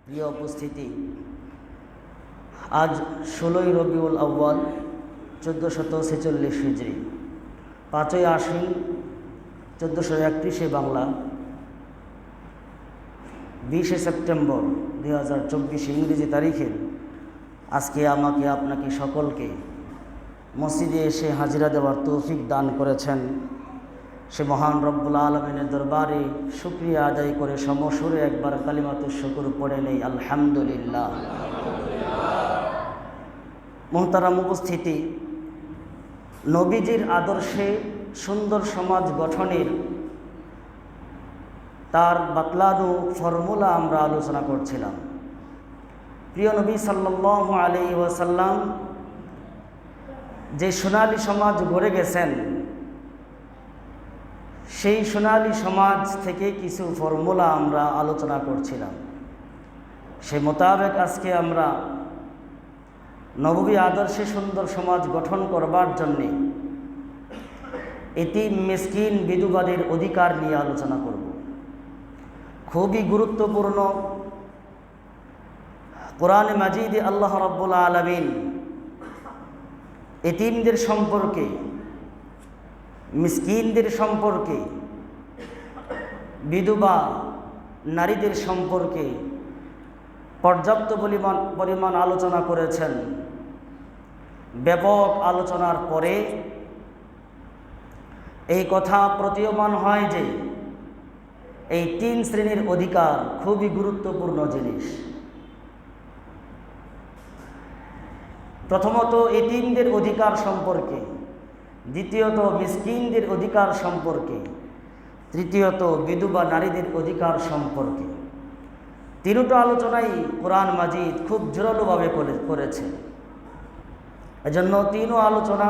প্রিয় উপস্থিতি, আজ 16ই রবিউল আউয়াল 1446 হিজরি, 5ই আশ্বিন 1431 বাংলা, 20 সেপ্টেম্বর 2024 ইংরেজি তারিখের আজকে আমাকে আপনাকে সকলকে মসজিদে এসে হাজিরা দেওয়ার তৌফিক দান করেছেন। সে মহান রব্বুল আলমিনের দরবারে শুকরিয়া আদায় করে সমসুরে একবার কালিমাতুশ শুকর পড়ে নেই আলহামদুলিল্লাহ। মুহতারাম উপস্থিতি, নবীজির আদর্শে সুন্দর সমাজ গঠনের তার বাতলানো ফর্মুলা আমরা আলোচনা করছিলাম। প্রিয় নবী সাল্লাল্লাহু আলাইহি ওয়াসাল্লাম যে সোনালী সমাজ গড়ে গেছেন, সেই সোনালী সমাজ থেকে কিছু ফর্মুলা আমরা আলোচনা করছিলাম। সে মোতাবেক আজকে আমরা নববী আদর্শে সুন্দর সমাজ গঠন করবার জন্যে এতিম, মিসকিন, বিধবাদের অধিকার নিয়ে আলোচনা করব। খুবই গুরুত্বপূর্ণ। কোরআনে মাজিদে আল্লাহ রাব্বুল আলামিন এতিমদের সম্পর্কে, মিসকিনদের সম্পর্কে, বিধবা নারীদের সম্পর্কে পর্যাপ্ত পরিমাণ আলোচনা করেছেন। ব্যাপক আলোচনার পরে এই কথা প্রতীয়মান হয় যে এই 3 শ্রেণীর অধিকার খুবই গুরুত্বপূর্ণ জিনিস। প্রথমত এতিমদের অধিকার সম্পর্কে, দ্বিতীয়ত মিসকিনদের অধিকার সম্পর্কে, তৃতীয়ত বিধবা নারীদের অধিকার সম্পর্কে। তিনটা আলোচনাই কোরআন মাজিদ খুব জোরালোভাবে করেছে। এজন্য তিনও আলোচনা,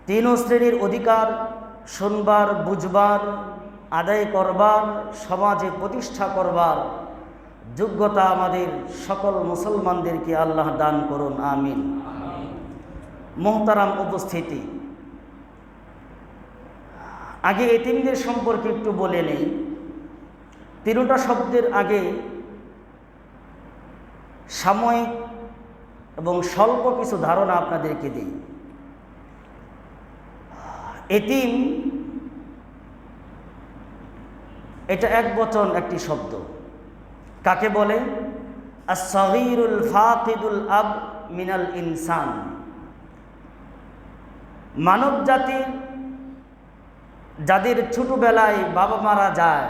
তিনও শ্রেণীর অধিকার শুনবার, বুঝবার, আদায় করবার, সমাজে প্রতিষ্ঠা করবার যোগ্যতা আমাদের সকল মুসলমানদেরকে আল্লাহ দান করুন, আমিন। মুহতারাম উপস্থিতি, আগে এতিমদের সম্পর্কে একটু বলে নেই। তিনটা শব্দের আগে সাময়িক এবং স্বল্প কিছু ধারণা আপনাদেরকে দিই। এতিম এটা একবচন একটি শব্দ। কাকে বলে? আস-সাগীরুল ফাকিদুল আব মিনাল ইনসান। মানব জাতি যাদের ছোটবেলায় বাবা মারা যায়,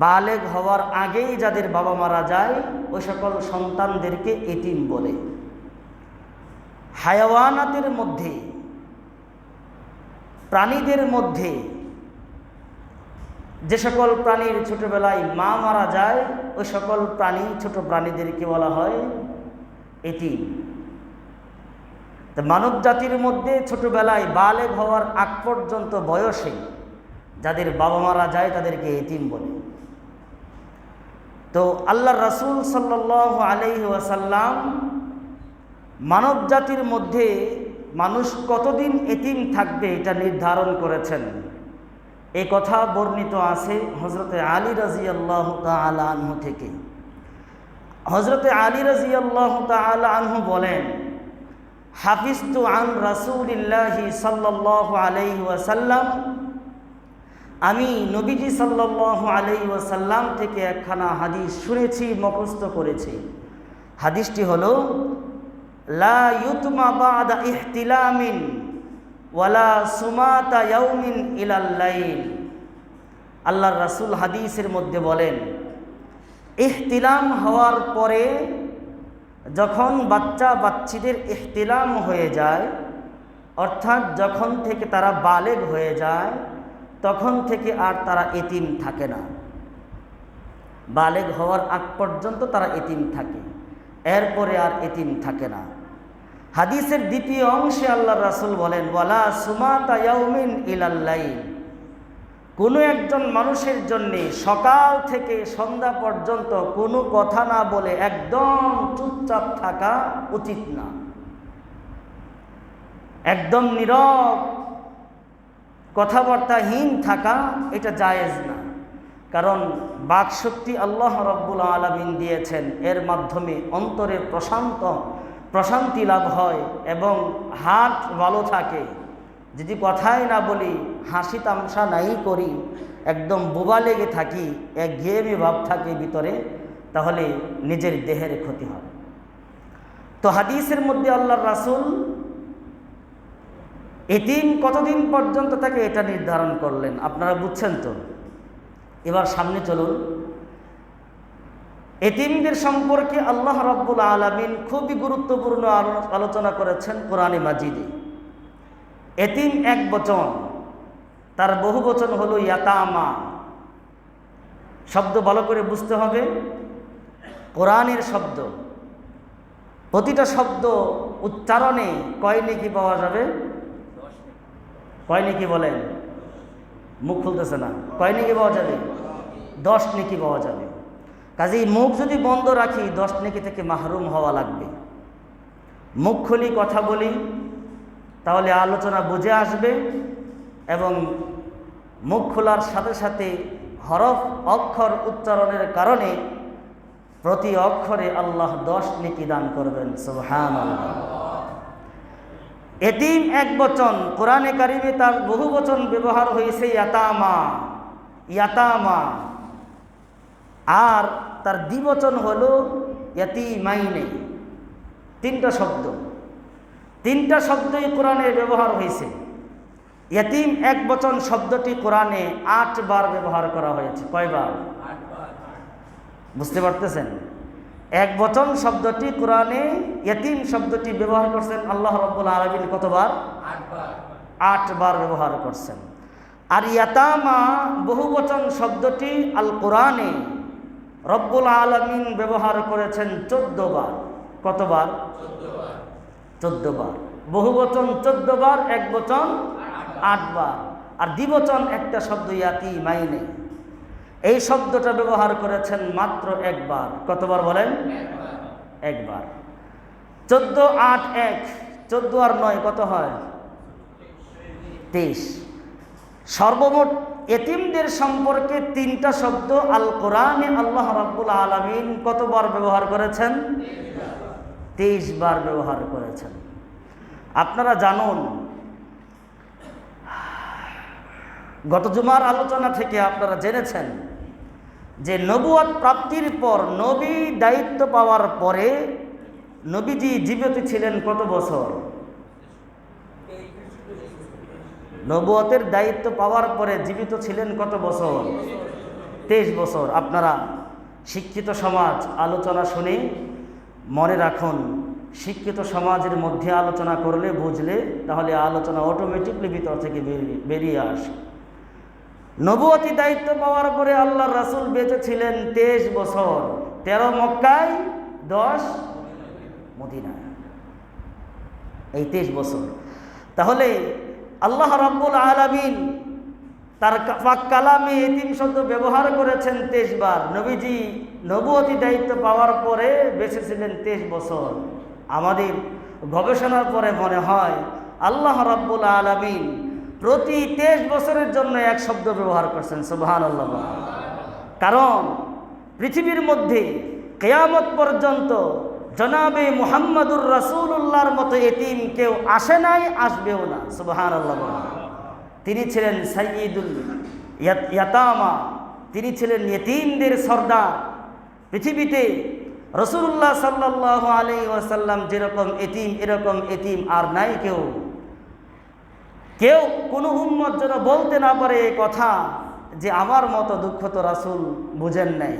বালেগ হওয়ার আগেই যাদের বাবা মারা যায়, ওই সকল সন্তানদেরকে এতিম বলে। হায়াওয়ানাতের মধ্যে, প্রাণীদের মধ্যে যে সকল প্রাণীর ছোটবেলায় মা মারা যায়, ওই সকল প্রাণী, ছোট প্রাণীদেরকে বলা হয় এতিম। তো মানব জাতির মধ্যে ছোটবেলায় বালেগ হওয়ার আগ পর্যন্ত বয়সে যাদের বাবা মারা যায় তাদেরকে এতিম বলে। তো আল্লাহর রাসূল সাল্লাল্লাহু আলাইহি ওয়াসাল্লাম মানব জাতির মধ্যে মানুষ কতদিন এতিম থাকবে এটা নির্ধারণ করেছেন। এই কথা বর্ণিত আছে হযরতে আলী রাদিয়াল্লাহু তাআলা আনহু থেকে। হযরতে আলী রাদিয়াল্লাহু তাআলা আনহু বলেন, হাফিজতু আন রাসূলিল্লাহি সাল্লাল্লাহু আলাইহি ওয়াসাল্লাম, আমি নবীজি সাল্লাল্লাহু আলাইহি ওয়াসাল্লাম থেকে একখানা হাদিস শুনেছি, মুখস্থ করেছি। হাদিসটি হলো, লা ইউতমা বাদা ইহতিলামিন ওয়ালা সুমাতা ইয়াউমিন ইলাল লাইল। আল্লাহর রাসূল হাদিসের মধ্যে বলেন, ইহতিলাম হওয়ার পরে যখন বাচ্চাদের ইহতিলাম হয়ে যায়, অর্থাৎ যখন থেকে তারা বালেগ হয়ে যায়, তখন থেকে আর তারা এতিম থাকে না। বালেগ হওয়ার আগ পর্যন্ত তারা এতিম থাকে, এরপরে আর এতিম থাকে না। হাদিসের দ্বিতীয় অংশে আল্লাহর রাসূল বলেন, ওয়ালা সুমাতা ইয়াউমিন ইলাল লাইল। কোনো একজন মানুষের জন্য সকাল থেকে সন্ধ্যা পর্যন্ত কোনো কথা না বলে একদম চুপচাপ থাকা উচিত না। একদম নীরব, কথাবার্তাহীন থাকা এটা জায়েজ না। কারণ বাকশক্তি আল্লাহ রাব্বুল আলামিন দিয়েছেন, এর মাধ্যমে অন্তরের প্রশান্তি লাভ হয় এবং হার্ট ভালো থাকে। যদি কথাই না বলি, হাসি তামসা নাই করি, একদম বোবা লেগে থাকি, একঘেয়েমি ভাব থাকে ভিতরে, তাহলে নিজের দেহের ক্ষতি হয়। তো হাদিসের মধ্যে আল্লাহর রাসূল এতিম কতদিন পর্যন্ত থাকে এটা নির্ধারণ করলেন, আপনারা বুঝছেন তো। এবার সামনে চলুন। এতিমদের সম্পর্কে আল্লাহ রাব্বুল আলামিন খুবই গুরুত্বপূর্ণ আলোচনা করেছেন কোরআনে মাজিদে। এতিম এক বচন, তার বহু বচন হলো ইয়াতামা। শব্দ ভালো করে বুঝতে হবে, কোরআনের শব্দ, প্রতিটা শব্দ উচ্চারণে কয় নেকি পাওয়া যাবে? কয় নেকি বলেন? মুখ খুলতেছে না। কয় নেকি পাওয়া যাবে? 10 নেকি পাওয়া যাবে। কাজেই মুখ যদি বন্ধ রাখি 10 নেকি থেকে মাহরুম হওয়া লাগবে। মুখ খুলি, কথা বলি, তাহলে আলোচনা বুঝে আসবে এবং মুখ খোলার সাথে সাথে হরফ অক্ষর উচ্চারণের কারণে প্রতি অক্ষরে আল্লাহ 10 নেকি দান করবেন। সুবহানাল্লাহ। এতিম এক বচন, কোরআনে কারিমে তার বহু বচন ব্যবহার হয়েছে ইয়াতামা, ইয়াতামা। আর তার দ্বিবচন হলো ইয়াতিমাইনে। তিনটা শব্দই কোরআনে ব্যবহার হয়েছে। ইয়াতিম এক বচন শব্দটি কোরআনে 8 বার ব্যবহার করা হয়েছে। কয়বার? 8 বার। বুঝতে পারতেছেন? এক বচন শব্দটি কোরআনে, ইয়াতিম শব্দটি ব্যবহার করছেন আল্লাহ রাব্বুল আলামিন কতবার? 8 বার। 8 বার ব্যবহার করছেন। আর ইয়াতামা বহু বচন শব্দটি আল কোরআনে রব্বুল আলামিন ব্যবহার করেছেন 14 বার। কতবার? 14 বার। বহু বচন 14 বার, এক বচন 8 বার। আর দ্বিবচন একটা শব্দ ইয়াতিমাইনে, এই শব্দটা ব্যবহার করেছেন মাত্র একবার। কতবার বলেন? একবার। 14, 8, 1, 14 আর 9 কত হয়? 23। সর্বমোট এতিমদের সম্পর্কে 3টা শব্দ আল কোরআনে আল্লাহ রাব্বুল আলামিন কতবার ব্যবহার করেছেন? 23 বার ব্যবহার করেছেন। আপনারা জানুন, গত জুমার আলোচনা থেকে আপনারা জেনেছেন যে নবুয়ত প্রাপ্তির পর, নবী দায়িত্ব পাওয়ার পরে নবীজি জীবিত ছিলেন কত বছর? নবুয়তের দায়িত্ব পাওয়ার পরে জীবিত ছিলেন কত বছর? 23 বছর। আপনারা শিক্ষিত সমাজ আলোচনা শুনে মনে রাখুন, শিক্ষিত সমাজের মধ্যে আলোচনা করলে, বুঝলে, তাহলে আলোচনা অটোমেটিকলি ভিতর থেকে বেরিয়ে আসে। নবুয়তি দায়িত্ব পাওয়ার পরে আল্লাহর রাসূল বেঁচে ছিলেন 23 বছর। 13 মক্কায়, 10 মদিনায়। এই 23 বছর। তাহলে আল্লাহ রাব্বুল আলামিন তার পাক কালামে এতিম শব্দ ব্যবহার করেছেন 23 বার। নবীজি নবুয়তি দায়িত্ব পাওয়ার পরে বেঁচে ছিলেন 23 বছর। আমাদের গবেষণার পরে মনে হয় আল্লাহ রাব্বুল আলামিন প্রতি 23 বছরের জন্য এক শব্দ ব্যবহার করছেন। সুবহানাল্লাহ। কারণ পৃথিবীর মধ্যে কিয়ামত পর্যন্ত জনাবে মুহাম্মাদুর রাসূলুল্লাহর মতো এতিম কেউ আসে নাই, আসবেও না। সুবহানাল্লাহ। তিনি ছিলেন সাইয়্যিদুল ইয়াতামা, তিনি ছিলেন এতিমদের সর্দার। পৃথিবীতে রাসূলুল্লাহ সাল্লাল্লাহু আলাইহি ওয়াসাল্লাম যেরকম এতিম, এরকম এতিম আর নাই কেউ। কোনো উম্মত যেন বলতে না পারে এই কথা যে আমার মতো দুঃখ তো রাসূল বুঝেন নাই,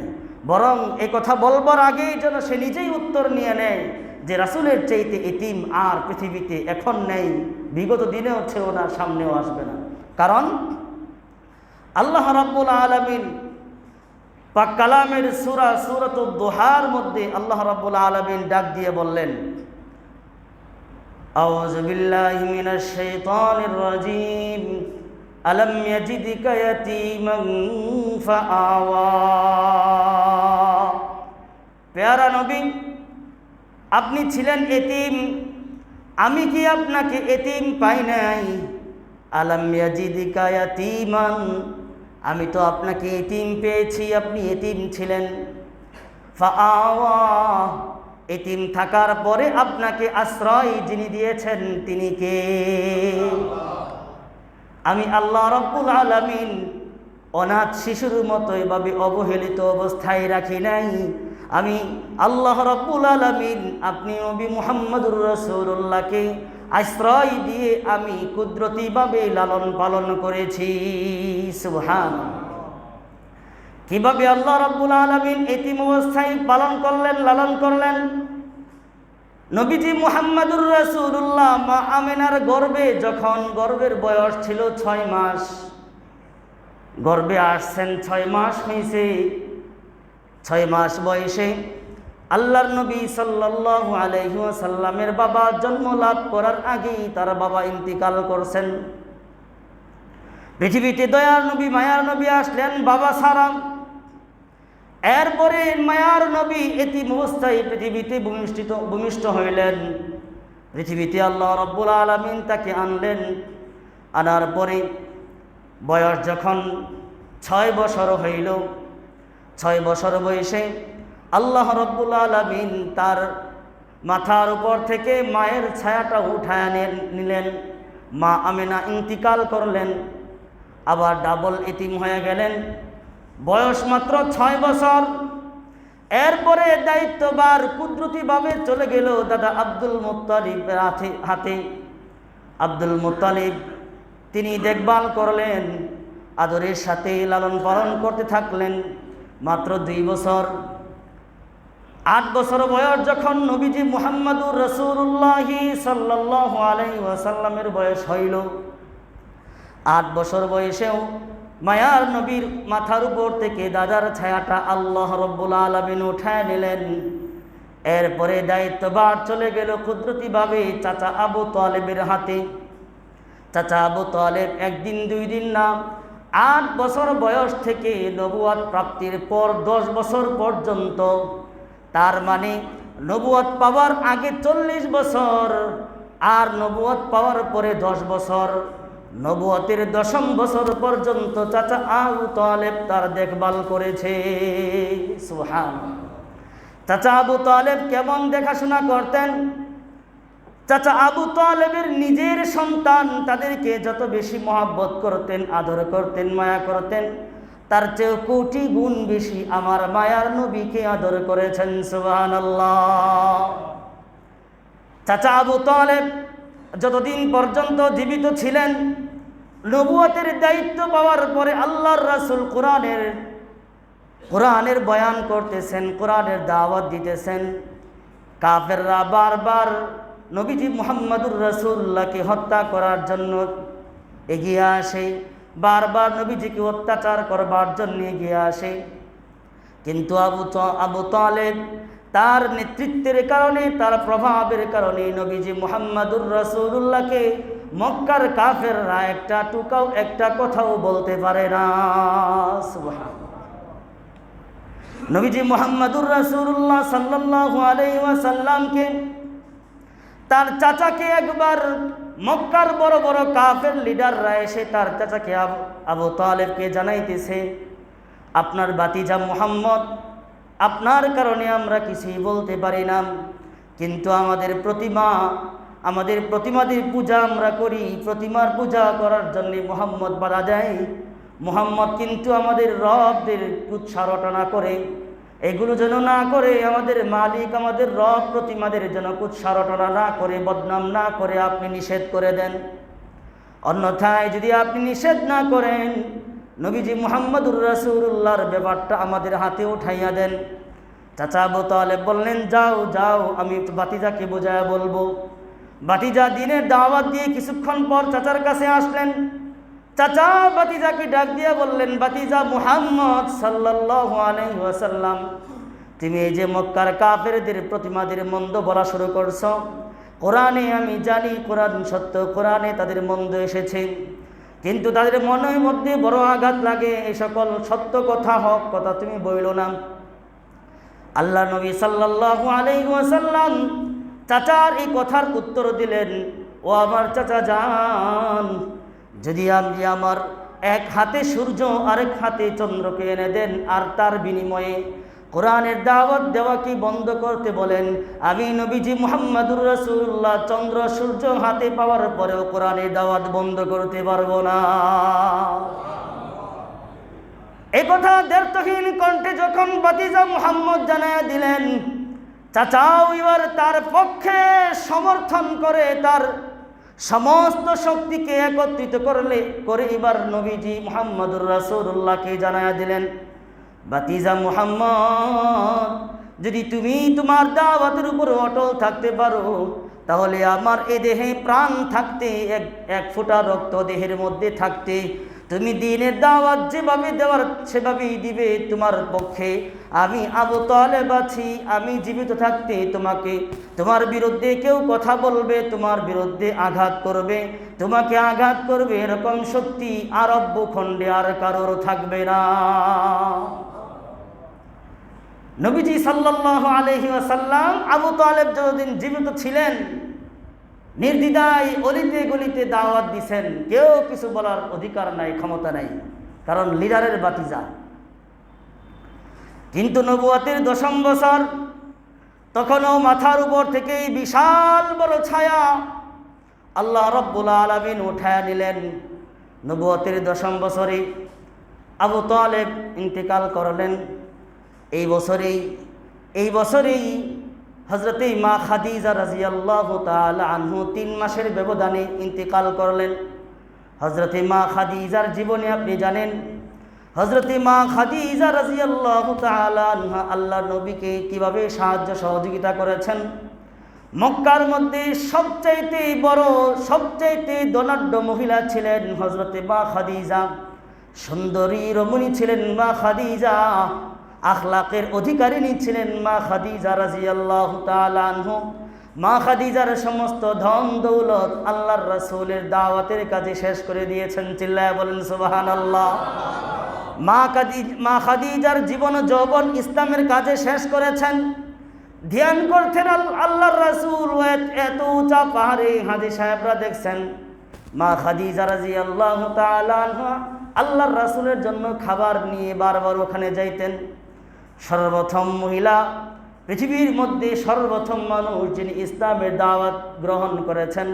বরং এই কথা বলবার আগেই যেন সে নিজেই উত্তর নিয়ে নেয় যে রাসূলের চাইতে এতিম আর পৃথিবীতে এখন নেই, বিগত দিনেও ছিল না, সামনেও আসবে না। কারণ আল্লাহ রাব্বুল আলামিন পাক কালামের সূরাতুদ দুহার মধ্যে আল্লাহ রাব্বুল আলামিন ডাক দিয়ে বললেন, আউযু বিল্লাহি মিনাশ শাইতানির রাজীম, আলাম ইয়াজিদকা ইয়াতীমান ফাআওয়া। প্যারা নবী, আপনি ছিলেন এতিম, আমি কি আপনাকে এতিম পাই নাই? আলাম ইয়াজিদকা ইয়াতীমান, আমি তো আপনাকে এতিম পেয়েছি, আপনি এতিম ছিলেন। ফাআওয়া, এতিম থাকার পরে আপনাকে আশ্রয় যিনি দিয়েছেন তিনি কে? আমি আল্লাহ রাব্বুল আলামিন অনাথ শিশুর মতো এভাবে অবহেলিত অবস্থায় রাখি নাই। আমি আল্লাহ রাব্বুল আলামিন আপনি নবী মুহাম্মদুর রাসূলুল্লাহকে আশ্রয় দিয়ে আমি কুদরতিভাবে লালন পালন করেছি। সুবহানাল্লাহ। কিভাবে আল্লাহ রাব্বুল আলামিন এতিম অবস্থায় পালন করলেন, লালন করলেন? নবীজি মুহাম্মদুর রাসূলুল্লাহ মা আমিনার গর্ভে, যখন গর্ভের বয়স ছিল 6 মাস, গর্ভে আসছেন 6 মাস হয়েছে, 6 মাস বয়সে আল্লাহর নবী সাল্লাল্লাহু আলাইহি ওয়াসাল্লামের বাবা জন্ম লাভ করার আগেই তার বাবা ইন্তিকাল করছেন। পৃথিবীতে দয়ার নবী, মায়ার নবী আসলেন বাবা ছাড়া। এরপরে মায়ার নবী এতিম অবস্থায় পৃথিবীতে ভূমিষ্ঠ হইলেন। পৃথিবীতে আল্লাহ রাব্বুল আলামিন তাকে আনলেন। আনার পরে বয়স যখন 6 বছর হইল, 6 বছর বয়সে আল্লাহ রাব্বুল আলামিন তার মাথার উপর থেকে মায়ের ছায়াটা উঠায় নিলেন। মা আমিনা ইন্তিকাল করলেন, আবার ডাবল এতিম হয়ে গেলেন। বয়স মাত্র 6 বছর। এরপরে দায়িত্বভার কুদরতিভাবে চলে গেল দাদা আব্দুল মুত্তালিবের হাতে। আব্দুল মুত্তালিব তিনি দেখভাল করলেন, আদরের সাথে লালন পালন করতে থাকলেন। মাত্র 2 বছর। 8 বছর বয়স যখন নবীজি মুহাম্মদুর রাসূলুল্লাহ সাল্লাল্লাহু আলাইহি ওয়াসাল্লামের বয়স হইল, 8 বছর বয়সেও মায়ার নবীর মাথার উপর থেকে দাদার ছায়াটা আল্লাহ রাব্বুল আলামিন উঠায় নিলেন। এরপরে দায়িত্বভার চলে গেল কুদরতিভাবে চাচা আবু তালেবের হাতে। চাচা আবু তালেব একদিন 2 দিন না, 8 বছর বয়স থেকে নবুয়ত প্রাপ্তির পর 10 বছর পর্যন্ত, তার মানে নবুয়ত পাওয়ার আগে 40 বছর আর নবুয়ত পাওয়ার পরে 10 বছর, নবুয়তের 10ম বছর পর্যন্ত চাচা আবু তালেব তার দেখভাল করেছে। সুবহানাল্লাহ। চাচা আবু তালেব কেমন দেখাশোনা করতেন? চাচা আবু তালেবের নিজের সন্তান, তাদেরকে যত বেশি মহব্বত করতেন, আদর করতেন, মায়া করতেন, তার চেয়েও কোটি গুণ বেশি আমার মায়ার নবীকে আদর করেছেন। সুবহানাল্লাহ। চাচা আবু তালেব যতদিন পর্যন্ত জীবিত ছিলেন, নবুয়তের দায়িত্ব পাওয়ার পরে আল্লাহর রাসূল কোরআনের বয়ান করতেছেন, কোরআনের দাওয়াত দিতেছেন। কাফেররা বারবার নবীজি মুহাম্মদুর রাসূলুল্লাহকে হত্যা করার জন্য এগিয়ে আসে, বারবার নবীজিকে অত্যাচার করবার জন্য এগিয়ে আসে। কিন্তু আবু তালেব তার নেতৃত্বের কারণে, তার প্রভাবের কারণে নবীজি মুহাম্মদুর রাসূলুল্লাহকে মক্কার কাফেররা একটা কথাও বলতে পারে না। সুবহানাল্লাহ। নবীজি মুহাম্মদুর রাসূলুল্লাহ সাল্লাল্লাহু আলাইহি ওয়াসাল্লামকে, তার চাচাকে একবার মক্কার বড় বড় কাফের লিডাররা এসে তার চাচাকে আবু তালেবকে জানাইতেছে, আপনার ভাতিজা মুহাম্মদ, আপনার কারণে আমরা কিছুই বলতে পারি না, কিন্তু আমাদের প্রতিমাদের পূজা আমরা করি, প্রতিমার পূজা করার জন্য মুহাম্মদ বাধা দেয়। মুহাম্মদ কিন্তু আমাদের রবদের কুৎসারটনা করে, এগুলো যেন না করে, আমাদের মালিক, আমাদের রব প্রতিমাদের যেন কুৎসারটনা না করে, বদনাম না করে আপনি নিষেধ করে দেন। অন্যথায় যদি আপনি নিষেধ না করেন, নবীজি মুহাম্মদুর রাসূলুল্লাহর ব্যাপারটা আমাদের হাতে উঠাইয়া দেন। চাচা আবু তালেব বললেন, যাও যাও, আমি ভাতিজাকে বোঝায় বলবো। ভাতিজা দিনের দাওয়াত দিয়ে কিছুক্ষণ পর চাচার কাছে আসলেন। চাচা ভাতিজাকে ডাক দিয়ে বললেন, ভাতিজা মুহাম্মদ সাল্লাল্লাহু আলাইহি ওয়াসাল্লাম, তুমি এই যে মক্কার কাফেরদের প্রতিমাদের মন্দ বলা শুরু করছো, কোরআনে আমি জানি কোরআন সত্য, কোরআনে তাদের মন্দ এসেছে, কিন্তু তাদের মনের মধ্যে বড় আঘাত লাগে, এই সকল সত্য কথা, হক কথা তুমি বইলো না। আল্লাহ নবী সাল্লাল্লাহু আলাইহি ওয়াসাল্লাম চাচার এই কথার উত্তর দিলেন, ও আমার চাচা যান, যদি আমি আমার এক হাতে সূর্য আরেক হাতে চন্দ্রকে এনে দেন, আর তার বিনিময়ে কোরআনের দাওয়াত দেওয়া কি বন্ধ করতে বলেন। আমি নবীজি মুহাম্মদুর রাসূলুল্লাহ চন্দ্র সূর্য হাতে পাওয়ার পরেও কোরআনের দাওয়াত বন্ধ করতে পারবো না। এই কথা দ্ব্যর্থহীন কণ্ঠে যখন ভাতিজা মুহাম্মদ জানায়া দিলেন, চাচাও এবার তার পক্ষে সমর্থন করে তার সমস্ত শক্তিকে একত্রিত করে এবার নবীজি মুহাম্মদুর রাসূলুল্লাহকে জানায়া দিলেন, ভাতিজা মুহাম্মদ, যদি তুমি তোমার দাওয়াতের উপর অটল থাকতে পারো, তাহলে আমার এ দেহে প্রাণ থাকতে, এক ফোঁটা রক্ত দেহের মধ্যে থাকতে তুমি দ্বীনের দাওয়াত যেভাবে দেওয়ার সেভাবেই দিবে। তোমার পক্ষে আমি আবু তালেব আছি, আমি জীবিত থাকতে তোমার বিরুদ্ধে কেউ কথা বলবে, তোমার বিরুদ্ধে আঘাত করবে, তোমাকে আঘাত করবে, এরকম শক্তি আরব ভূখণ্ডে আর কারোর থাকবে না। নবীজি সাল্লাল্লাহু আলাইহি ওয়াসাল্লাম আবু তালেব যতদিন জীবিত ছিলেন নির্দ্বিধায় অলিতে গলিতে দাওয়াত দিছেন, কেউ কিছু বলার অধিকার নাই, ক্ষমতা নাই, কারণ লিডারের ভাতিজা। কিন্তু নবুয়তের 10ম বছর, তখনও মাথার উপর থেকে বিশাল বড় ছায়া আল্লাহ রাব্বুল আলামিন উঠায়া নিলেন। নবুয়তের 10ম বছরে আবু তালেব ইন্তেকাল করলেন। এই বছরেই হযরতে মা খাদিজা রাদিয়াল্লাহু তাআলা আনহু 3 মাসের ব্যবধানে ইন্তেকাল করলেন। হযরতে মা খাদিজার জীবনে আপনি জানেন, হযরতে মা খাদিজা রাদিয়াল্লাহু তাআলা আনহা আল্লাহর নবীকে কিভাবে সাহায্য সহযোগিতা করেছেন। মক্কার মধ্যে সবচাইতে বড়, সবচাইতে ধনাঢ্য মহিলা ছিলেন হযরতে মা খাদিজা। সুন্দরী রমণী ছিলেন মা খাদিজা, আখলাকের অধিকারিণী ছিলেন মা খাদিজা রাদিয়াল্লাহু তাআলা আনহু। মা খাদিজার সমস্ত ধন দৌলত আল্লাহর রাসূলের দাওয়াতের কাজে শেষ করে দিয়েছেন। চিল্লায়া বলেন সুবহানাল্লাহ। মা খাদিজার জীবন যৌবন ইসলামের কাজে শেষ করেছেন। ধ্যান করতেন আল্লাহর রাসূল, এত উঁচা পাহাড়ে হাজী সাহেবরা দেখছেন মা খাদিজা রাদিয়াল্লাহু তাআলা আনহা আল্লাহর রাসূলের জন্য খাবার নিয়ে বারবার ওখানে যাইতেন। সর্বপ্রথম মহিলা, পৃথিবীর মধ্যে সর্বপ্রথম মানুষ যিনি ইসলামের দাওয়াত গ্রহণ করেছেন,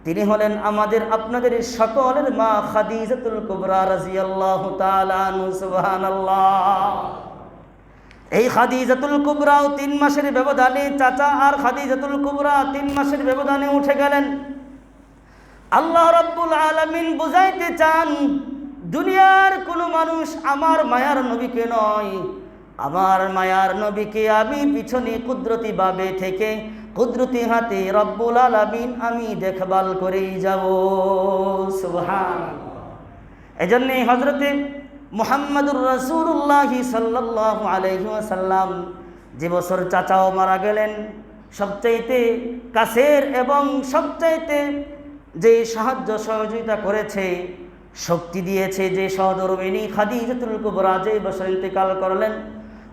তিনি হলেন আমাদের আপনাদের সকলের মা খাদিজাতুল কুবরা রাদিয়াল্লাহু তাআলা আনহা। সুবহানাল্লাহ। এই খাদিজাতুল কুবরাও 3 মাসের ব্যবধানে, চাচা আর খাদিজাতুল কুবরা 3 মাসের ব্যবধানে উঠে গেলেন। আল্লাহ রাব্বুল আলামিন বুঝাইতে চান, দুনিয়ার কোনো মানুষ আমার মায়ার নবীকে নয়, আমার মায়ার নবীকে আমি পিছনে কুদরতি ভাবে থেকে কুদরতি হাতে রব্বুল আলামিন আমি দেখভাল করেই যাব। সুবহানাল্লাহ। এজন্য হযরতে মুহাম্মদুর রাসূলুল্লাহ সাল্লাল্লাহু আলাইহি ওয়াসাল্লাম যে বছর চাচাও মারা গেলেন, সবচাইতে কাছের এবং সবচাইতে যে সাহায্য সহযোগিতা করেছে, শক্তি দিয়েছে যে সহধর্মিণী খাদিজাতুল কুবরা যে বছর ইন্তেকাল করলেন,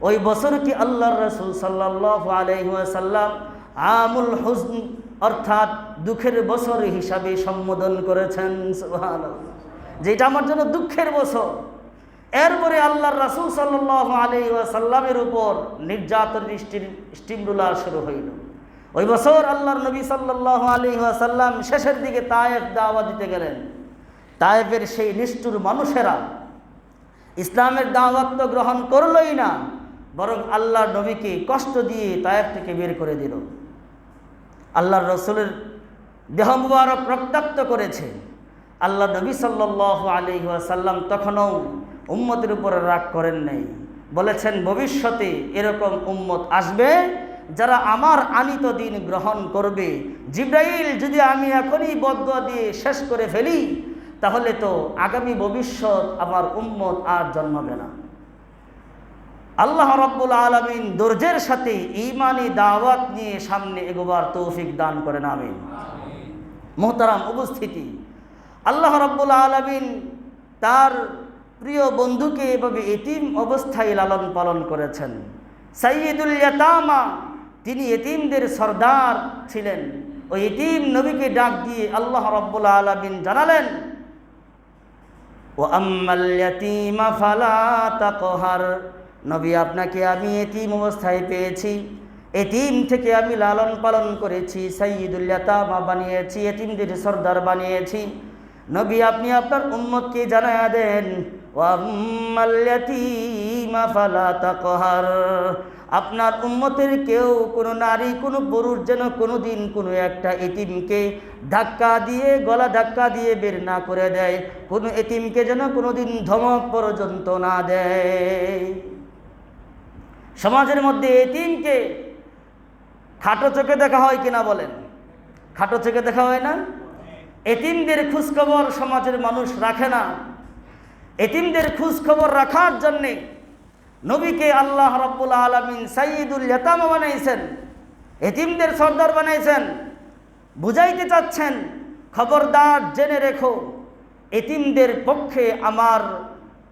ওই বছরকে আল্লাহর রাসূল সাল্লাল্লাহু আলাইহি ওয়াসাল্লাম আমুল হুজন অর্থাৎ দুঃখের বছর হিসাবে সম্বোধন করেছেন। সুবহানাল্লাহ। যেটা আমার জন্য দুঃখের বছর। এরপরে আল্লাহর রাসূল সাল্লাল্লাহু আলাইহি ওয়াসাল্লামের উপর নির্যাতন স্টিমরুলার শুরু হইল। ওই বছর আল্লাহর নবী সাল্লাল্লাহু আলাইহি ওয়াসাল্লাম শেষের দিকে তায়েফ দাওয়াত দিতে গেলেন। তায়েফের সেই নিষ্ঠুর মানুষেরা ইসলামের দাওয়াত তো গ্রহণ করলই না, বরং আল্লাহর নবীকে কষ্ট দিয়ে তায়েফ থেকে বের করে দিল। আল্লাহর রাসূলের দেহ মুবারক রক্তাক্ত করেছে। আল্লাহ নবী সাল্লাল্লাহু আলাইহি ওয়াসাল্লাম তখনও উম্মতের উপরে রাগ করেন নাই, বলেছেন ভবিষ্যতে এরকম উম্মত আসবে যারা আমার আনিত দিন গ্রহণ করবে। জিবরাইল যদি আমি এখনই বদদুয়া দিয়ে শেষ করে ফেলি, তাহলে তো আগামী ভবিষ্যৎ আমার উম্মত আর জন্মাবে না। আল্লাহ রাব্বুল আলামিন ধৈর্যের সাথে ঈমানি দাওয়াত নিয়ে সামনে এগোবার তৌফিক দান করেন, আমিন। মুহতারাম উপস্থিতি, আল্লাহ রাব্বুল আলামিন তার প্রিয় বন্ধুকে এভাবে এতিম অবস্থায় লালন পালন করেছেন। সাইয়্যিদুল ইয়াতামা, তিনি এতিমদের সরদার ছিলেন। ওই এতিম নবীকে ডাক দিয়ে আল্লাহ রাব্বুল আলামিন জানালেন, ওয়া আম্মাল ইয়াতীমা ফালা তাকহার, নবী আপনাকে আমি এতিম অবস্থায় পেয়েছি, এতিম থেকে আমি লালন পালন করেছি, সাইয়্যিদুল ইয়াতামা বানিয়েছি, এতিমদের সর্দার বানিয়েছি। নবী আপনি আপনার উম্মতকে জানায়া দেন, ওয়া আম্মাল ইয়াতীমা ফালা তাকহার, আপনার উম্মতের কেউ, কোনো নারী কোনো পুরুষ যেন কোনো দিন কোনো একটা এতিমকে ধাক্কা দিয়ে, গলা ধাক্কা দিয়ে বের না করে দেয়, কোনো এতিমকে যেন কোনো দিন ধমক পর্যন্ত না দেয়। সমাজের মধ্যে এতিমকে খাটো চোখে দেখা হয় কিনা বলেন? খাটো চোখে দেখা হয় না? এতিমদের খোঁজখবর সমাজের মানুষ রাখে না। এতিমদের খোঁজখবর রাখার জন্যে নবীকে আল্লাহ রাব্বুল আলামিন সাইয়্যিদুল ইয়াতামা বানাইছেন, এতিমদের সর্দার বানাইছেন। বুঝাইতে চাচ্ছেন, খবরদার জেনে রেখো, এতিমদের পক্ষে আমার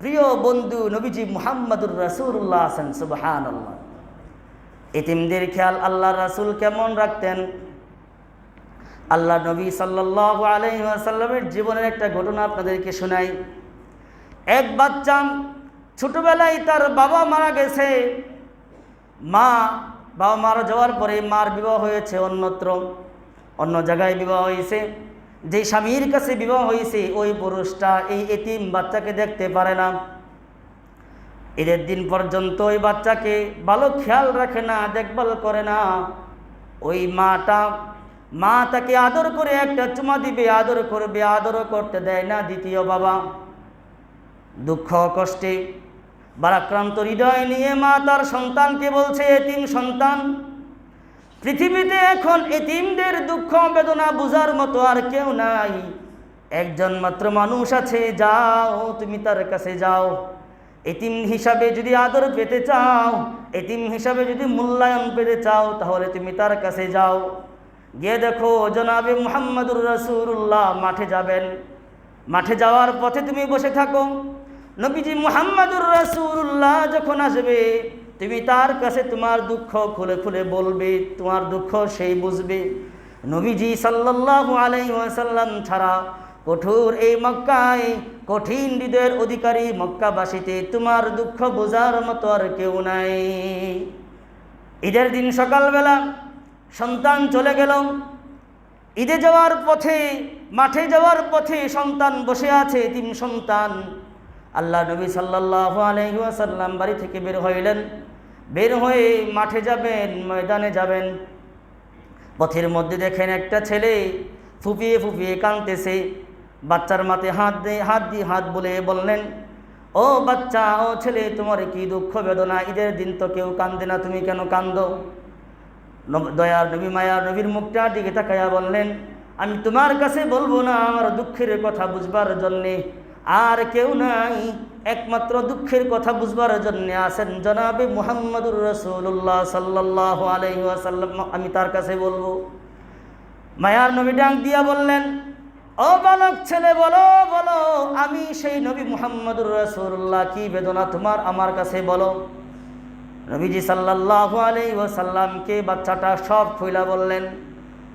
প্রিয় বন্ধু নবীজি মুহাম্মদুর রাসূলুল্লাহ আছেন। সুবহানাল্লাহ। এতিমদের খেয়াল আল্লাহ রাসূল কেমন রাখতেন? আল্লাহ নবী সাল্লাল্লাহু আলাইহি ওয়াসাল্লামের জীবনের একটা ঘটনা আপনাদেরকে শোনাই। এক বাচ্চা ছোটবেলায় তার বাবা মারা গেছে। বাবা মারা যাওয়ার পরে মার বিবাহ হয়েছে অন্যত্র, অন্য জায়গায় বিবাহ হয়েছে। যে স্বামীর কাছে বিবাহ হয়েছে ওই পুরুষটা এই এতিম বাচ্চাকে দেখতে পারে না। ঈদের দিন পর্যন্ত ওই বাচ্চাকে ভালো খেয়াল রাখে না, দেখভাল করে না। ওই মা তাকে আদর করে একটা চুমা দিবে, আদর করবে, আদরও করতে দেয় না দ্বিতীয় বাবা। দুঃখ কষ্টে ভারাক্রান্ত হৃদয় নিয়ে মা তার সন্তানকে বলছে, এতিম সন্তান, পৃথিবীতে এখন এতিমদের দুঃখ বেদনা বুঝার মতো আর কেউ নাই, একজন মাত্র মানুষ আছে, যাও তুমি তার কাছে যাও। এতিম হিসাবে যদি আদর পেতে চাও, এতিম হিসাবে যদি মূল্যায়ন পেতে চাও, তাহলে তুমি তার কাছে যাও। গিয়ে দেখো জনাবে মুহাম্মদুর রাসূলুল্লাহ মাঠে যাবেন। মাঠে যাওয়ার পথে তুমি বসে থাকো। নবীজি মুহাম্মদুর রাসূলুল্লাহ যখন আসবে, তুমি তার কাছে তোমার দুঃখ খুলে খুলে বলবে, তোমার দুঃখ সেই বুঝবে। নবীজি সাল্লাল্লাহু আলাইহি ওয়াসাল্লাম ছাড়া কঠোর এই মক্কায়, কঠিন হৃদয়ের অধিকারী মক্কাবাসীতে তোমার দুঃখ বোঝার মতো আর কেউ নাই। ঈদের দিন সকালবেলা সন্তান চলে গেল। ঈদে যাওয়ার পথে, মাঠে যাওয়ার পথে সন্তান বসে আছে, এতিম সন্তান। আল্লাহ নবী সাল্লাল্লাহু আলাইহি ওয়াসাল্লাম বাড়ি থেকে বের হইলেন। বের হয়ে মাঠে যাবেন, ময়দানে যাবেন। পথের মধ্যে দেখেন একটা ছেলে ফুপিয়ে ফুপিয়ে কাঁদতেছে। বাচ্চার মাথায় হাত বলে বললেন, ও বাচ্চা, ও ছেলে, তোমার কি দুঃখ বেদনা? ঈদের দিন তো কেউ কান্দে না, তুমি কেন কান্দো? দয়ার নবী মায়ার নবীর মুখটার দিকে তাকাইয়া বললেন, আমি তোমার কাছে বলবো না আমার দুঃখের কথা বুঝবার জন্যে, আর কেউ নাই, একমাত্র দুঃখের কথা বুঝবার জন্য আছেন জনাবে মুহাম্মদুর রাসূলুল্লাহ সাল্লাল্লাহু আলাইহি ওয়াসাল্লাম, আমি তার কাছে বলবো। মায়ার নবী ডাক দিয়া বললেন, ও বালক ছেলে, বলো বলো, আমি সেই নবী মুহাম্মদুর রাসূলুল্লাহ, কি বেদনা তোমার আমার কাছে বলো। নবীজি সাল্লাল্লাহু আলাইহি ওয়াসাল্লামকে বাচ্চাটা সব খুইলা বললেন,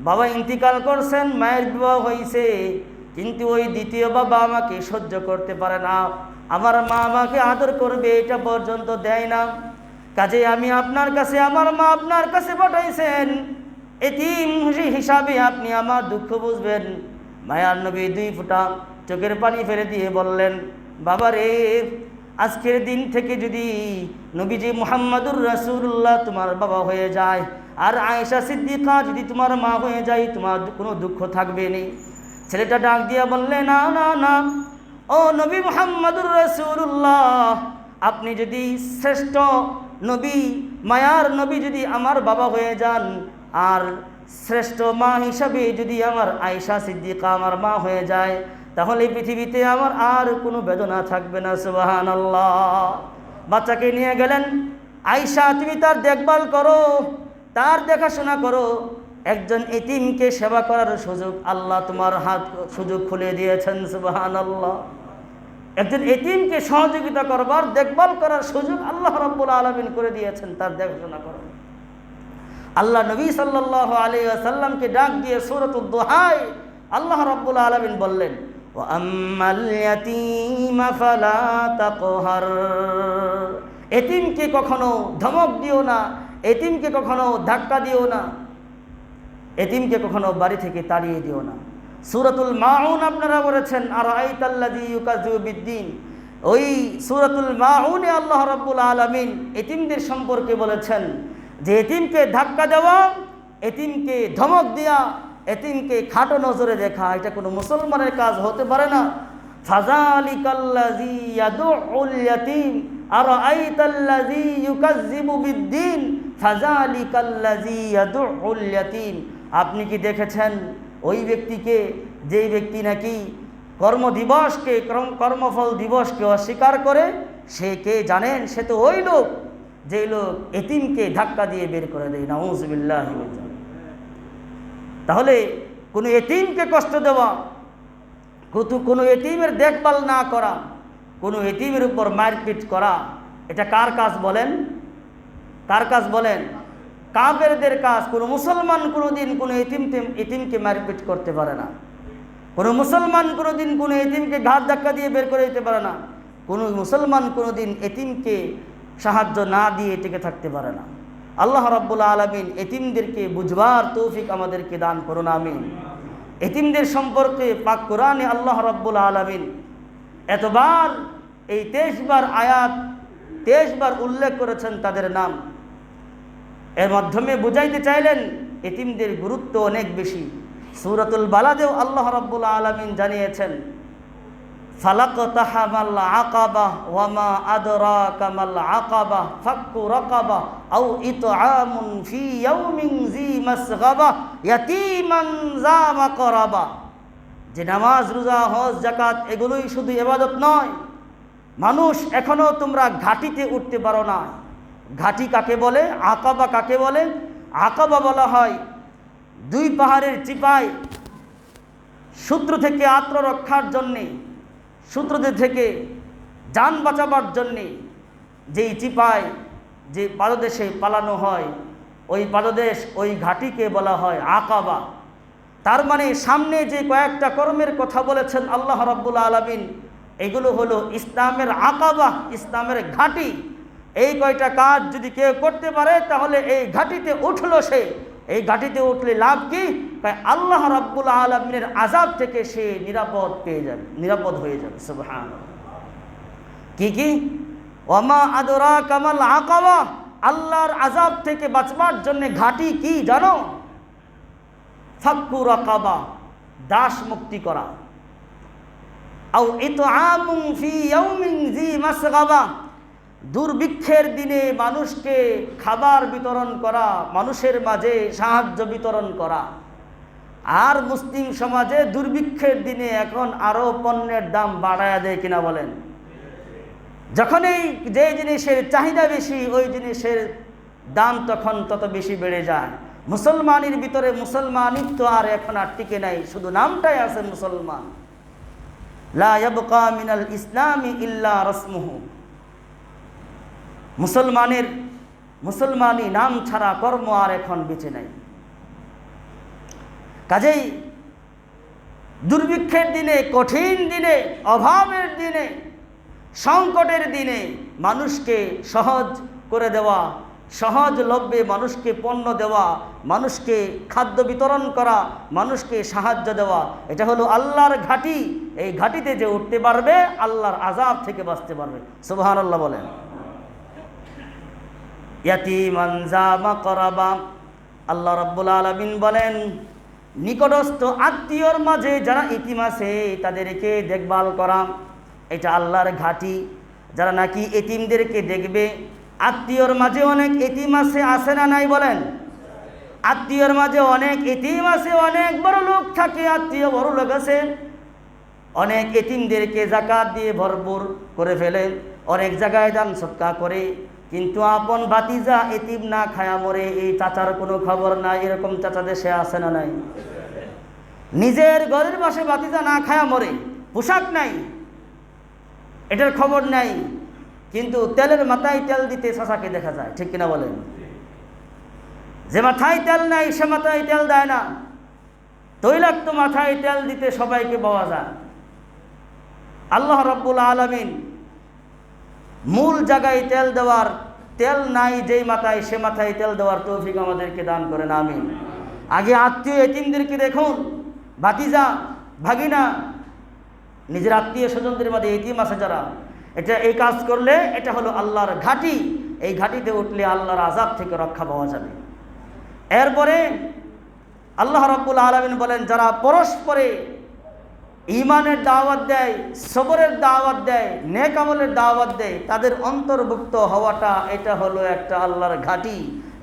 বাবা ইন্তিকাল করছেন, মায়ের বিবাহ হয়েছে, কিন্তু ওই দ্বিতীয় বাবা আমাকে সহ্য করতে পারে না, আমার মা আমাকে আদর করবে এটা পর্যন্ত দেয় না। কাজে আমি আপনার কাছে, আমার মা আপনার কাছে পাঠাইছেন, এতিম হিসাবে আপনি আমার দুঃখ বুঝবেন। মায়ার নবী দুই ফোঁটা চোখের পানি ফেলে দিয়ে বললেন, বাবা রে, আজকের দিন থেকে যদি নবীজি মুহাম্মদুর রাসূলুল্লাহ তোমার বাবা হয়ে যায়, আর আয়েশা সিদ্দিকা যদি তোমার মা হয়ে যায়, তোমার কোনো দুঃখ থাকবে না। ছেলেটা ডাক দিয়া বললে, না না না, ও নবী মুহাম্মদুর রাসূলুল্লাহ, আপনি যদি শ্রেষ্ঠ নবী, মায়ার নবী যদি আমার বাবা হয়ে যান, আর শ্রেষ্ঠ মা হিসাবে যদি আমার আয়েশা সিদ্দিকা আমার মা হয়ে যায়, তাহলে পৃথিবীতে আমার আর কোনো বেদনা থাকবে না। সুবহানাল্লাহ। বাচ্চাকে নিয়ে গেলেন। আয়েশা, তুমি তার দেখভাল করো, তার দেখাশোনা করো। একজন এতিমকে সেবা করার সুযোগ আল্লাহ তোমার সুযোগ খুলে দিয়েছেন। সুবহানাল্লাহ। একজন এতিমকে সহযোগিতা করবার, দেখভাল করার সুযোগ আল্লাহ রাব্বুল আলামিন করে দিয়েছেন, তার দেখাশোনা করো। আল্লাহ নবী সাল্লাল্লাহু আলাইহি ওয়াসাল্লামকে ডাক দিয়ে সূরাতুদ দুহায় আল্লাহ রাব্বুল আলামিন বললেন, ওয়া আম্মাল ইয়াতীমা ফালা তাকহার, এতিমকে কখনো ধমক দিও না, এতিমকে কখনো ধাক্কা দিও না, এতিমকে কখনো বাড়ি থেকে তাড়িয়ে দিও না। সূরাতুল মাউন আপনারা বলেছেন আরাআইতাল্লাযী ইউকাযযিবু বিদ্দীন, ওই সূরাতুল মাউনে আল্লাহ রাব্বুল আলামিন এতিমদের সম্পর্কে বলেছেন যে এতিমকে ধাক্কা দেওয়া, এতিমকে ধমক দেওয়া, এতিমকে খাটো নজরে দেখা এটা কোনো মুসলমানের কাজ হতে পারে না। ফাযালিকাল্লাযী ইয়াদুউল ইয়াতীম আরাআইতাল্লাযী ইউকাযযিবু বিদ্দীন ফাযালিকাল্লাযী ইয়াদুউল ইয়াতীম, আপনি কি দেখেছেন ওই ব্যক্তিকে, যেই ব্যক্তি নাকি কর্মদিবসকে, কর্মফল দিবসকে অস্বীকার করে? সে কে জানেন? সে তো ওই লোক যেই লোক এতিমকে ধাক্কা দিয়ে বের করে দেয়। নাউযুবিল্লাহি মিন যালিক। তাহলে কোনো এতিমকে কষ্ট দেওয়া, কোনো এতিমের দেখভাল না করা, কোনো এতিমের উপর মারপিট করা, এটা কার কাজ বলেন? কার কাজ বলেন? কাফেরদের কাজ। কোনো মুসলমান কোনোদিন কোনো এতিমকে মারপিট করতে পারে না। কোনো মুসলমান কোনোদিন কোনো এতিমকে ঘাট ধাক্কা দিয়ে বের করে দিতে পারে না। কোনো মুসলমান কোনোদিন এতিমকে সাহায্য না দিয়ে টিকে থাকতে পারে না। আল্লাহ রাব্বুল আলামিন এতিমদেরকে বুঝবার তৌফিক আমাদেরকে দান করুন, আমিন। এতিমদের সম্পর্কে পাক কোরআনে আল্লাহ রাব্বুল আলামিন এতবার, এই 23 বার আয়াত, 23 বার উল্লেখ করেছেন তাদের নাম। এর মাধ্যমে বুঝাইতে চাইলেন এতিমদের গুরুত্ব অনেক বেশি। সূরাতুল বালাদেও আল্লাহ রাব্বুল আলামিন জানিয়েছেন ফালাকতাহামাল আকাবাহ ওয়া মা আদরাকা মাল আকাবাহ ফাক্কু রাকাবাহ আও ইতআমুন ফি ইয়াউমিন যী মাসগাবাহ ইয়াতীমান যা মাকরাবা। যে নামাজ, রোজা, হজ, যাকাত এগুলোই শুধু ইবাদত নয়। মানুষ এখনো তোমরা ঘাটিতে উঠতে পারো না। ঘাটি কাকে বলে? আকাবা কাকে বলে? আকাবা বলা হয় দুই পাহাড়ের চিপায় শত্রু থেকে আত্মরক্ষার জন্যে, শত্রুদের থেকে যান বাঁচাবার জন্যে যেই চিপায়, যে পাদদেশে পালানো হয়, ওই পাদদেশ, ওই ঘাটিকে বলা হয় আকাবা। তার মানে সামনে যে কয়েকটা কর্মের কথা বলেছেন আল্লাহ রাব্বুল আলামিন, এগুলো হলো ইসলামের আকাবা, ইসলামের ঘাটি। এই কয়টা কাজ যদি কেউ করতে পারে তাহলে এই ঘাটিতে উঠলো সে। এই ঘাটিতে উঠলে লাভ কি? আল্লাহ রাব্বুল আলামিনের আযাব থেকে সে নিরাপদ পেয়ে যাবে, নিরাপদ হয়ে যাবে। সুবহানাল্লাহ। কি কি? ওয়ামা আদরাকা মাল আকাবা, আল্লাহর আযাব থেকে বাঁচবার জন্য ঘাটি কি জানো? ফাক্কু রাকাবা, দাস মুক্তি করা। আও ইতআমুন ফি ইয়াউমিন যী মাসগাবা, দুর্ভিক্ষের দিনে মানুষকে খাবার বিতরণ করা, মানুষের মাঝে সাহায্য বিতরণ করা। আর মুসলিম সমাজে দুর্ভিক্ষের দিনে এখন আরো পণ্যের দাম বাড়ায়া দেয় কিনা বলেন? যখনই যে জিনিসের চাহিদা বেশি ওই জিনিসের দাম তখন তত বেশি বেড়ে যায়। মুসলমানের ভিতরে মুসলমানিত্ব আর এখন আর টিকে নাই, শুধু নামটাই আছে মুসলমান। লা ইয়াবকা মিনাল ইসলামি ইল্লা রাসমুহু, মুসলমানি নাম ছাড়া কর্ম আর এখন বেঁচে নাই। কাজেই দুর্ভিক্ষের দিনে, কঠিন দিনে, অভাবের দিনে, সংকটের দিনে মানুষকে সহজ করে দেওয়া, সহজলভ্যে মানুষকে পণ্য দেওয়া, মানুষকে খাদ্য বিতরণ করা, মানুষকে সাহায্য দেওয়া, এটা হলো আল্লাহর ঘাটি। এই ঘাটিতে যে উঠতে পারবে আল্লাহর আযাব থেকে বাঁচতে পারবে। সুবহানাল্লাহ বলেন। ইয়াতীমান যা মাকরাবা, আল্লাহ রাব্বুল আলামিন বলেন নিকটস্থ আত্মীয়র মাঝে যারা ইতিম আছে তাদেরকে দেখভাল করা, এটা আল্লাহর ঘাটি। যারা নাকি এতিমদেরকে দেখবে, আত্মীয়র মাঝে অনেক এতিম আছে না নাই বলেন? আত্মীয়র মাঝে অনেক এতিম আছে, অনেক বড় লোক থাকে, আত্মীয় বড় লোক আছে, অনেক এতিমদেরকে যাকাত দিয়ে ভরপুর করে ফেলে, অনেক জায়গায় দান সদকা করে, কিন্তু আপন ভাতিজা এতিম না খায়া মরে, এই চাচার কোনো খবর নাই। এরকম চাচা দেশে আছে না নাই? নিজের ঘরের পাশে ভাতিজা না খায়া মরে, পোশাক নাই, এটার খবর নাই, কিন্তু তেলের মাথায় তেল দিতে চাচাকে দেখা যায়, ঠিক কিনা বলেন? যে মাথায় তেল নাই সে মাথায় তেল দেয় না, তৈলাক্ত মাথায় তেল দিতে সবাইকে পাওয়া যায়। আল্লাহ রাব্বুল আলামিন মূল জায়গায় তেল দেওয়ার, তেল নাই যেই মাথায় সে মাথায় তেল দেওয়ার তৌফিক আমাদেরকে দান করেন, আমিন। আগে আত্মীয় এতিমদেরকে দেখুন, ভাতিজা ভাগিনা, নিজের আত্মীয় স্বজনদের মধ্যে এতিম আছে যারা, এই কাজ করলে এটা হলো আল্লাহর ঘাঁটি। এই ঘাঁটিতে উঠলে আল্লাহর আযাব থেকে রক্ষা পাওয়া যাবে। এরপরে আল্লাহ রাব্বুল আলামিন বলেন, যারা পরস্পরে ঈমানের দাওয়াত দেয়, সবরের দাওয়াত দেয়, নেক আমলের দাওয়াত দেয়, তাদের অন্তর্ভুক্ত হওয়াটা এটা হলো একটা আল্লাহর ঘাঁটি।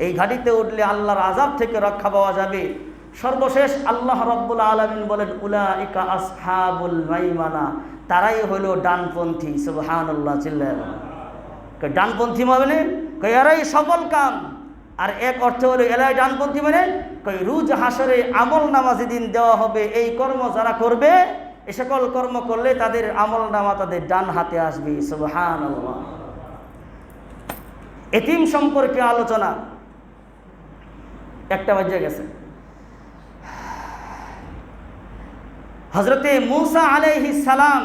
এই ঘাঁটিতে উঠলে আল্লাহর আযাব থেকে রক্ষা পাওয়া যাবে। সর্বশেষ আল্লাহ রাব্বুল আলামিন বলেন, উলাইকা আসহাবুল মাইমানা, তারাই হলো ডানপন্থী। সুবহানাল্লাহ, চিল্লায় বলেন। ডানপন্থী মানে এরাই সফল কাম। আর এক অর্থ হলো এরাই ডানপন্থী মানে রোজ হাসরে আমল নামা যেদিন দেওয়া হবে, এই কর্ম যারা করবে, এ সকল কর্ম করলে তাদের আমল নামা তাদের ডান হাতে আসবে। সুবহানাল্লাহ। এতিম সম্পর্কে আলোচনা একটা বাজে গেছে। হযরতে মূসা আলাইহিস সালাম,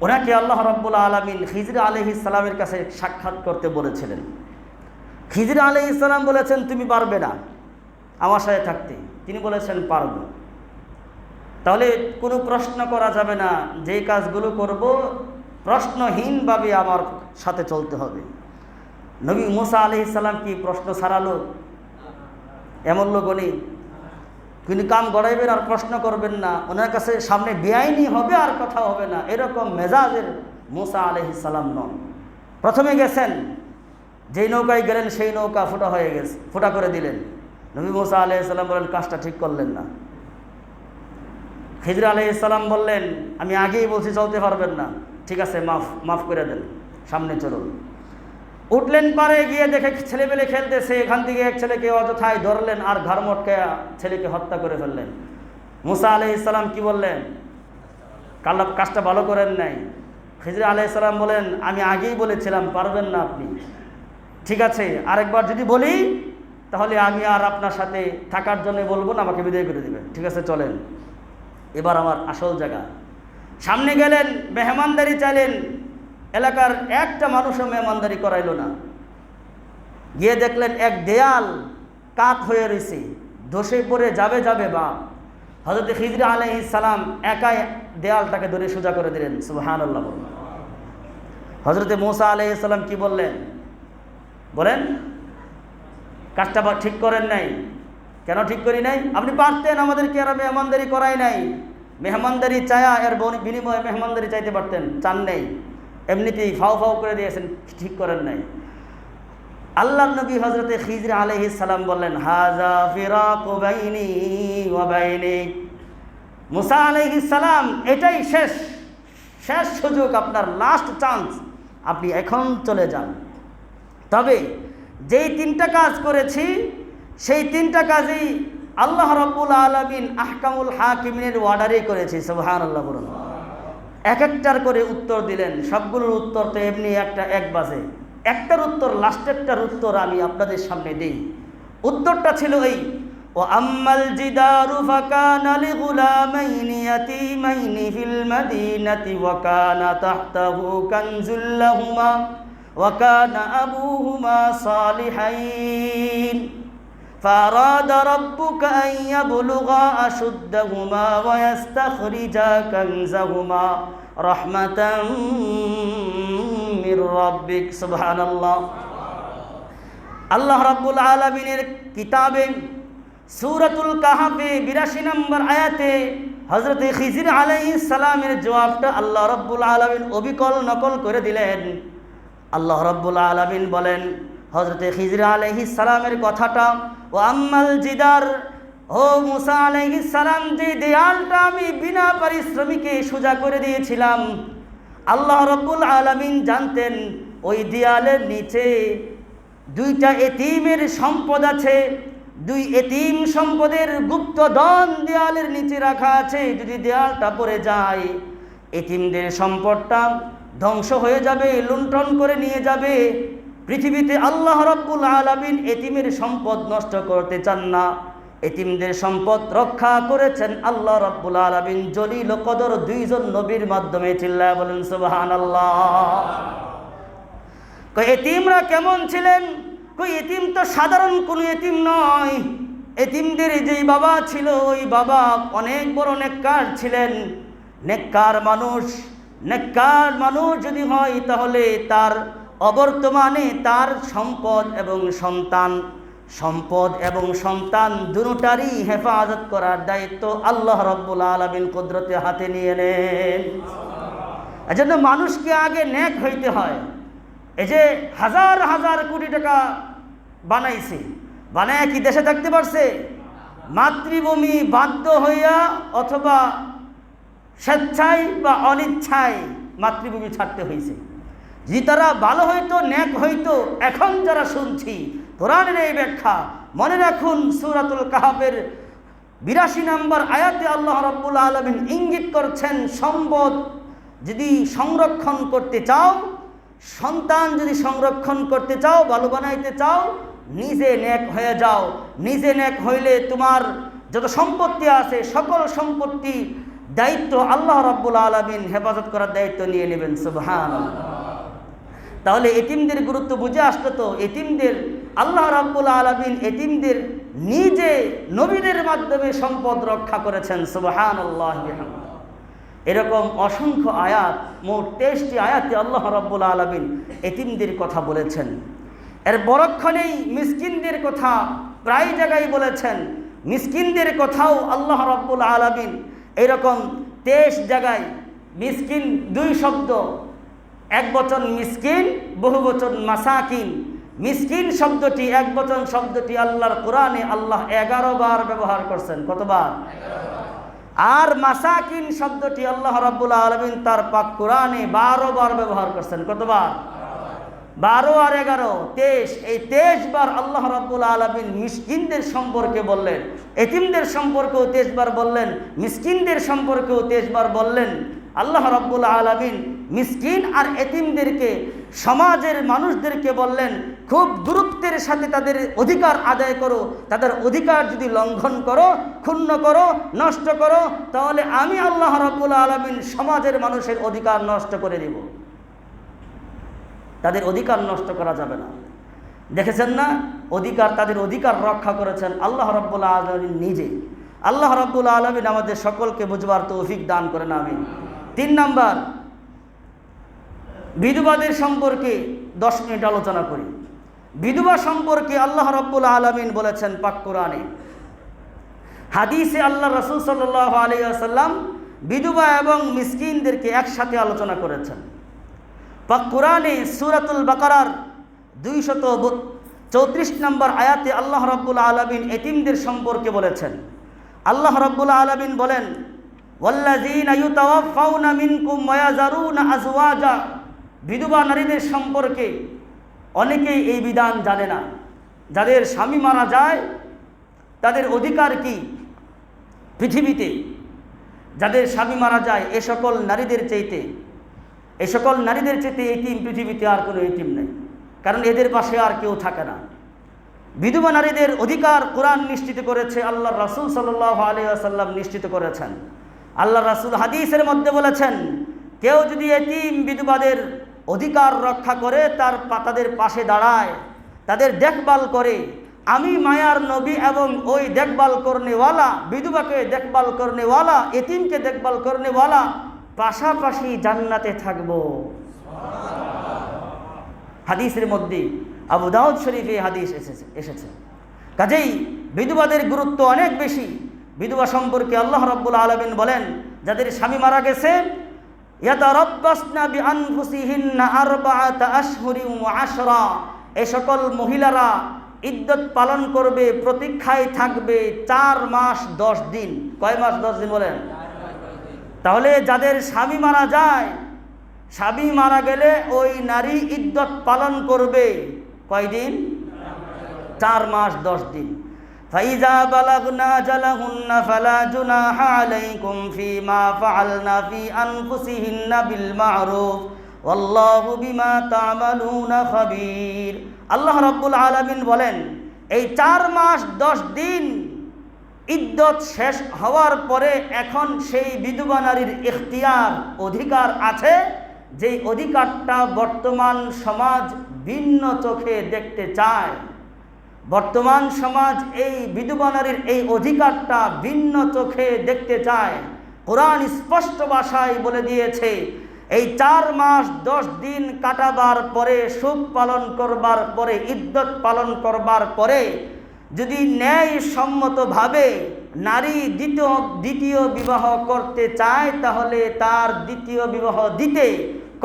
ওনাকে আল্লাহ রাব্বুল আলামিন খিজর আলাইহিস সালামের কাছে সাক্ষাৎ করতে বলেছিলেন। খিজর আলাইহিস সালাম বলেছেন, তুমি পারবে না আমার সাথে থাকতে। তিনি বলেছেন, পারব। তাহলে কোনো প্রশ্ন করা যাবে না, যে কাজগুলো করব প্রশ্নহীনভাবে আমার সাথে চলতে হবে। নবী মূসা আলাইহিস সালাম কি প্রশ্ন ছাড়ালো? এমন লোক উনি, তিনি কাম গড়াইবেন আর প্রশ্ন করবেন না, ওনার কাছে সামনে বেআইনি হবে আর কথা হবে না, এরকম মেজাজের মূসা আলাইহিস সালাম নন। প্রথমে গেছেন, যেই নৌকায় গেলেন সেই নৌকা ফোটা হয়ে গেছে, ফোটা করে দিলেন। নবী মূসা আলাইহিস সালাম বলেন, কাজটা ঠিক করলেন না। খিজর আলাইহিস সালাম বললেন, আমি আগেই বলছি চলতে পারবেন না, ঠিক আছে মাফ করে দেন, সামনে চলুন। উঠলেন, পারে গিয়ে দেখে ছেলেপেলে খেলতেছে, এখান থেকে এক ছেলেকে অযথায় ধরলেন আর ঘাড় মটকে ছেলেকে হত্যা করে ফেললেন। মূসা আলাইহিস সালাম কি বললেন? কাজটা ভালো করেন নাই। খিজর আলাইহিস সালাম বলেন, আমি আগেই বলেছিলাম পারবেন না আপনি, ঠিক আছে আরেকবার যদি বলি তাহলে আমি আর আপনার সাথে থাকার জন্য বলবো না, আমাকে বিদায় করে দিবেন, ঠিক আছে চলেন এবার আমার আসল জায়গা। সামনে গেলেন, মেহমানদারি চাইলেন, এলাকার একটা মানুষও মেহমানদারি করাইল না। গিয়ে দেখলেন এক দেয়াল কাত হয়ে রয়েছে, ধসে পড়ে যাবে বা। হযরত খিজর আলাইহিস সালাম একাই দেয়ালটাকে ধরে সোজা করে দিলেন। সুবহানাল্লাহ। হযরত মূসা আলাইহিস সালাম কি বললেন? বলেন, কাজটা ঠিক করেন নাই। কেন ঠিক করি নাই? আপনি পারতেন, আমাদেরকে আর মেহমানদারি করাই নাই। মেহমানদারি চায়া এর বিনিময়ে মেহমানদারি চাইতে পারতেন, চান নেই, এমনিতেই ফাও করে দিয়েছেন, ঠিক করেন নাই। আল্লাহর নবী হযরতে খিজর আলাইহিস সালাম বললেন, হাযা ফিরাকু বাইনি ওয়া বাইনিক। মূসা আলাইহিস সালাম, এটাই শেষ সুযোগ, আপনার লাস্ট চান্স, আপনি এখন চলে যান। তবে যেই তিনটা কাজ করেছি সেই তিনটা কাজই আল্লাহ রাব্বুল আলামিন আহকামুল হাকিমিনের অর্ডারেই করেছি। সুবহানাল্লাহ বলুন। এক একটার করে উত্তর দিলেন, সবগুলোর উত্তর তো এমনি এক বাজে। একটার উত্তর, লাস্টেরটার উত্তর আমি আপনাদের সামনে দেই। উত্তরটা ছিল এই, ও আম্মাল জিদারু ফাকানা লিগুলামাইনি ইয়াতীমাইনি ফিল মাদিনাতি ওয়া কানা তাহতাহু কানজুল লাহুমা ওয়া কানা আবুহুমা সালিহাইন فأراد ربك أن يبلغا أشدهما ويستخرجا كنزهما رحمة من ربك سبحان الله। আল্লাহ রাব্বুল আলামিনের কিতাবে সূরাতুল কাহফে 82 নম্বর আয়াতে হযরত খিজর আলাইহিস সালামের জবাবটা আল্লাহ রাব্বুল আলামিন অবিকল নকল করে দিলেন। আল্লাহ রাব্বুল আলামিন বলেন হযরত খিজর আলাইহিস সালামের কথাটা, ও আম্মাল জিদার, ও মূসা আলাইহিস সালাম, যে দেয়ালটা আমি বিনা পারিশ্রমিকে সোজা করে দিয়েছিলাম, আল্লাহ রাব্বুল আলামিন জানতেন ওই দেয়ালের নিচে দুইটা এতিমের সম্পদ আছে। দুই এতিম সম্পদের গুপ্তধন দেয়ালের নিচে রাখা আছে। যদি দেয়ালটা পড়ে যায়, এতিমদের সম্পদটা ধ্বংস হয়ে যাবে, লুণ্ঠন করে নিয়ে যাবে। পৃথিবীতে আল্লাহ রাব্বুল আলামিন এতিমের সম্পদ নষ্ট করতে চান না। এতিমদের সম্পদ রক্ষা করেছেন আল্লাহ রাব্বুল আলামিন জলিল ও কদর দুইজন নবীর মাধ্যমে। চিল্লায়া বলেন সুবহানাল্লাহ। কই এতিমরা কেমন ছিলেন? কই এতিম তো সাধারণ কোনো এতিম নয়। এতিমদের যেই বাবা ছিল ওই বাবা অনেক বড় নেককার ছিলেন। নেককার মানুষ যদি হয় তাহলে তার অবর্তমানে তার সম্পদ এবং সন্তান দুটোটারই হেফাজত করার দায়িত্ব আল্লাহ রাব্বুল আলামিন কুদরতে হাতে নিয়ে নেন। এজন্য মানুষকে আগে নেক হইতে হয়। এই যে হাজার হাজার কোটি টাকা বানাইছে, বানায় কি দেশে থাকতে পারছে? মাতৃভূমি বাধ্য হইয়া অথবা স্বেচ্ছায় বা অনিচ্ছায় মাতৃভূমি ছাড়তে হয়েছে। যদি তারা ভালো হইতো, নেক হইতো, এখন যারা শুনছি কোরআনের এই ব্যাখ্যা, মনে রাখুন সূরাতুল কাহফের 82 নম্বর আয়াতে আল্লাহ রাব্বুল আলামিন ইঙ্গিত করছেন, সম্পদ যদি সংরক্ষণ করতে চাও, সন্তান যদি সংরক্ষণ করতে চাও, ভালো বানাইতে চাও, নিজে নেক হয়ে যাও। নিজে নেক হইলে তোমার যত সম্পত্তি আছে সকল সম্পত্তি দায়িত্ব আল্লাহ রাব্বুল আলামিন হেফাজত করার দায়িত্ব নিয়ে নেবেন। সুবহানাল্লাহ। তাহলে এতিমদের গুরুত্ব বুঝে আসলো তো। এতিমদের আল্লাহ রাব্বুল আলামিন এতিমদের নিজে নবীদের মাধ্যমে সম্পদ রক্ষা করেছেন। সুবহানাল্লাহ। এরকম অসংখ্য আয়াত, মোট 23টি আয়াতে আল্লাহ রাব্বুল আলামিন এতিমদের কথা বলেছেন। এর পরক্ষণেই মিসকিনদের কথা প্রায় জায়গায় বলেছেন। মিসকিনদের কথাও আল্লাহ রাব্বুল আলামিন এরকম 23 জায়গায়, মিসকিন 2 শব্দ, এক বচন মিসকিন, বহু বচন মাসাকিন। মিসকিন শব্দটি, এক বচন শব্দটি আল্লাহর কোরআনে আল্লাহ 11 বার ব্যবহার করছেন। কতবার? 11 বার। আর মাসাকিন শব্দটি আল্লাহ রাব্বুল আলামিন তার পাক কোরআনে 12 বার ব্যবহার করছেন। কতবার? 12 আর 11 23। এই 23 বার আল্লাহ রাব্বুল আলামিন মিসকিনদের সম্পর্কে বললেন, এতিমদের সম্পর্কেও 23 বার বললেন, মিসকিনদের সম্পর্কেও 23 বার বললেন। আল্লাহ রাব্বুল আলামিন মিসকিন আর এতিমদেরকে, সমাজের মানুষদেরকে বললেন, খুব গুরুত্বের সাথে তাদের অধিকার আদায় করো। তাদের অধিকার যদি লঙ্ঘন করো, ক্ষুণ্ণ করো, নষ্ট করো, তাহলে আমি আল্লাহ রাব্বুল আলামিন সমাজের মানুষের অধিকার নষ্ট করে দেব। তাদের অধিকার নষ্ট করা যাবে না। দেখেছেন না, তাদের অধিকার রক্ষা করেছেন আল্লাহ রাব্বুল আলামিন নিজে। আল্লাহ রাব্বুল আলামিন আমাদের সকলকে বুঝবার তৌফিক দান করেন, আমিন। 3 নাম্বার, বিধবাদের সম্পর্কে 10 মিনিট আলোচনা করি। বিধবা সম্পর্কে আল্লাহ রাব্বুল আলামিন বলেছেন পাক কোরআনে, হাদিসে আল্লাহ রাসূল সাল্লাল্লাহু আলাইহি ওয়াসাল্লাম বিধবা এবং মিসকিনদেরকে একসাথে আলোচনা করেছেন। পাক কোরআনে সূরাতুল বাকারার 234 নম্বর আয়াতে আল্লাহ রাব্বুল আলামিন এতিমদের সম্পর্কে বলেছেন। আল্লাহ রাব্বুল আলামিন বলেন, ওয়াল্লাযীনা ইউতাওয়াফাউনা মিনকুম ওয়া ইয়াযারুনা আজওয়াজা। বিধবা নারীদের সম্পর্কে অনেকেই এই বিধান জানে না। যাদের স্বামী মারা যায় তাদের অধিকার কি পৃথিবীতে? যাদের স্বামী মারা যায় এ সকল নারীদের চাইতে এতিম পৃথিবীতে আর কোনো এতিম নেই, কারণ এদের পাশে আর কেউ থাকে না। বিধবা নারীদের অধিকার কোরআন নিশ্চিত করেছে, আল্লাহ রাসূল সাল্লাল্লাহু আলাইহি ওয়াসাল্লাম নিশ্চিত করেছেন। আল্লাহ রাসূল হাদিসের মধ্যে বলেছেন, কেউ যদি এতিম বিধবাদের অধিকার রক্ষা করে, তাদের পাশে দাঁড়ায়, তাদের দেখভাল করে, আমি মায়ার নবী এবং ওই দেখভাল করনেওয়ালা, বিধবাকে দেখভাল করনেওয়ালা, এতিমকে দেখভাল করনেওয়ালা পাশাপাশি জান্নাতে থাকবো। হাদিসের মধ্যে আবু দাউদ শরীফে হাদিস এসেছে। কাজেই বিধবাদের গুরুত্ব অনেক বেশি। বিধবা সম্পর্কে আল্লাহ রাব্বুল আলামিন বলেন, যাদের স্বামী মারা গেছে, ইয়াতারাব্বাসনা বিআনফুসিহিন্না 4 আশহুরিন ওয়া 10। এই সকল মহিলারা ইদ্যত পালন করবে, প্রতীক্ষায় থাকবে 4 মাস 10 দিন। কয় মাস 10 দিন বলেন? তাহলে যাদের স্বামী মারা যায়, স্বামী মারা গেলে ওই নারী ইদ্যত পালন করবে কয়দিন? 4 মাস 10 দিন। ফাইজা বালাগনা জালাহুন্না ফালা জুনাহা আলাইকুম ফিমা ফাআলনা ফি আনফুসিহিন্না বিল মা'রুফ ওয়াল্লাহু বিমা তা'মালুনা খাবীর। আল্লাহ রাব্বুল আলামিন বলেন, এই 4 মাস 10 দিন ইদ্যত শেষ হওয়ার পরে এখন সেই বিধবা নারীর ইখতিয়ার অধিকার আছে, যেই অধিকারটা বর্তমান সমাজ ভিন্ন চোখে দেখতে চায়। বর্তমান সমাজ এই বিধবা নারীর এই অধিকারটা ভিন্ন চোখে দেখতে চায়। কোরআন স্পষ্ট ভাষায় বলে দিয়েছে, এই 4 মাস 10 দিন কাটাবার পরে, সুখ পালন করবার পরে, ইদ্যত পালন করবার পরে যদি ন্যায়সম্মতভাবে নারী দ্বিতীয় বিবাহ করতে চায়, তাহলে তার দ্বিতীয় বিবাহ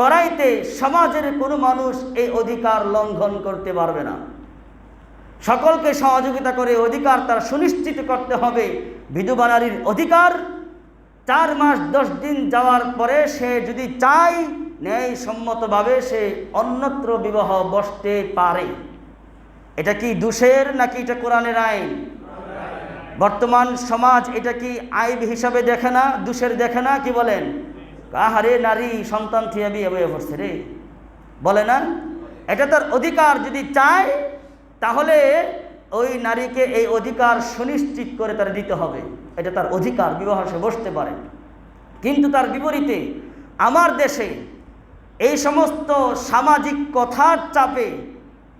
করাইতে সমাজের কোনো মানুষ এই অধিকার লঙ্ঘন করতে পারবে না। সকলকে সহযোগিতা করে অধিকার তার সুনিশ্চিত করতে হবে। বিধবা নারীর অধিকার 4 মাস 10 দিন যাওয়ার পরে সে যদি চায়, ন্যায়সম্মতভাবে সে অন্যত্র বিবাহ বসতে পারে। এটা কি দোষের নাকি এটা কোরআনের আইন? বর্তমান সমাজ এটা কি আইব হিসাবে দেখে না, দোষের দেখে না? কি বলেন? আহারে নারী সন্তান থিয়া বিয়ে বয়ে পড়ছে রে, বলে না? এটা তার অধিকার, যদি চায় তাহলে ওই নারীকে এই অধিকার সুনিশ্চিত করে তার দিতে হবে। এটা তার অধিকার, বিবাহ সে বসতে পারে। কিন্তু তার বিপরীতে আমার দেশে এই সমস্ত সামাজিক কথার চাপে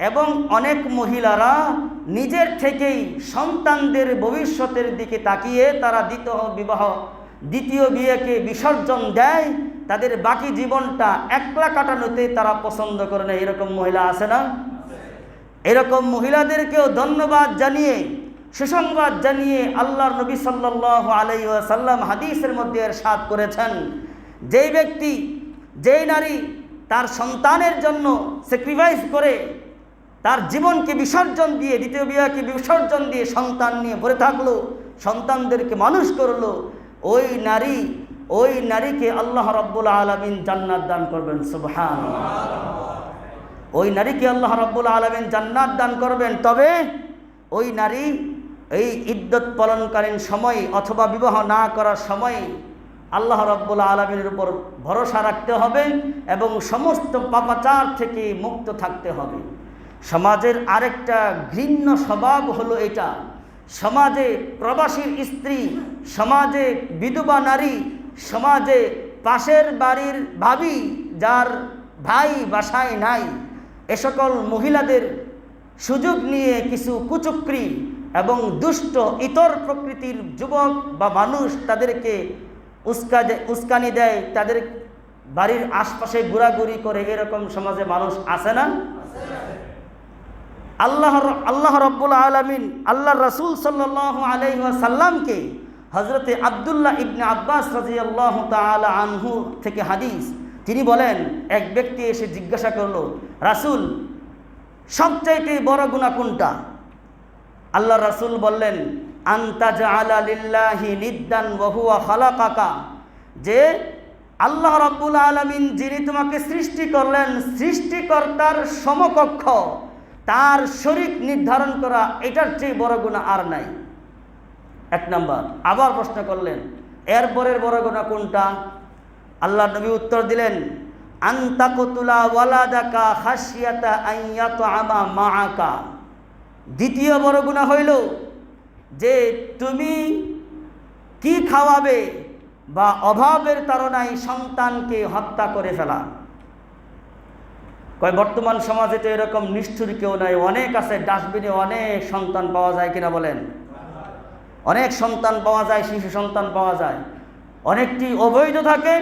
এবং অনেক মহিলারা নিজের থেকেই সন্তানদের ভবিষ্যতের দিকে তাকিয়ে তারা দ্বিতীয় বিয়েকে বিসর্জন দেয়। তাদের বাকি জীবনটা একলা কাটানোতে তারা পছন্দ করে না। এরকম মহিলা আছে না? এরকম মহিলাদেরকেও ধন্যবাদ জানিয়ে, সুসংবাদ জানিয়ে আল্লাহর নবী সাল্লাল্লাহু আলাইহি ওয়াসাল্লাম হাদিসের মধ্যে ইরশাদ করেছেন, যেই নারী তার সন্তানের জন্য স্যাক্রিফাইস করে, তার জীবনকে বিসর্জন দিয়ে, দ্বিতীয় বিবাহকে বিসর্জন দিয়ে সন্তান নিয়ে পড়ে থাকলো, সন্তানদেরকে মানুষ করলো, ওই নারীকে আল্লাহ রাব্বুল আলামিন জান্নাত দান করবেন। সুবহানাল্লাহ। ওই নারীকে আল্লাহ রাব্বুল আলামিন জান্নাত দান করবেন। তবে ওই নারী এই ইদ্যত পালনকালীন সময় অথবা বিবাহ না করার সময় আল্লাহ রাব্বুল আলামিনের উপর ভরসা রাখতে হবে এবং সমস্ত পাপাচার থেকে মুক্ত থাকতে হবে। সমাজের আরেকটা ঘৃণ্য স্বভাব হলো এটা, সমাজে প্রবাসীর স্ত্রী, সমাজে বিধবা নারী, সমাজে পাশের বাড়ির ভাবি যার ভাই বাসায় নাই, এ সকল মহিলাদের সুযোগ নিয়ে কিছু কুচক্রী এবং দুষ্ট ইতর প্রকৃতির যুবক বা মানুষ তাদেরকে উস্কানি দেয়, তাদের বাড়ির আশপাশে ঘোরাঘুরি করে। এরকম সমাজে মানুষ আছে না? আল্লাহ রাব্বুল আলামিন আল্লাহর রাসূল সাল্লাল্লাহু আলাইহি ওয়াসাল্লামকে হযরতে আব্দুল্লাহ ইবনে আব্বাস রাদিয়াল্লাহু তাআলা আনহু থেকে হাদিস, তিনি বলেন, এক ব্যক্তি এসে জিজ্ঞাসা করলো, রাসূল, সবচাইতে বড় গুনাহ কোনটা? আল্লাহ রাসূল বললেন, আনতা জাআলা লিল্লাহি নিদ্দান ওয়া হুয়া খালাকাকা, যে আল্লাহ রাব্বুল আলামিন যিনি তোমাকে সৃষ্টি করলেন, সৃষ্টিকর্তার সমকক্ষ তার শরীক নির্ধারণ করা, এটার চেয়ে বড় গুনাহ আর নাই। 1 নাম্বার। আবার প্রশ্ন করলেন, এরপরের বড় গুনাহ কোনটা? আল্লাহ নবী উত্তর দিলেন, আনতাকতুলা ওয়ালাদাকা খাশিয়াতা আন ইয়াতআমা মাআকা। দ্বিতীয় বড় গুনাহ হইল যে তুমি কি খাওয়াবে বা অভাবের তাড়নায় সন্তানকে হত্যা করে ফেলা। বর্তমান সমাজে তো এরকম নিষ্ঠুর কেউ নাই, অনেক আছে। ডাস্টবিনে অনেক সন্তান পাওয়া যায় কিনা বলেন? অনেক সন্তান পাওয়া যায়, শিশু সন্তান পাওয়া যায়। অনেকটি অবৈধ থাকে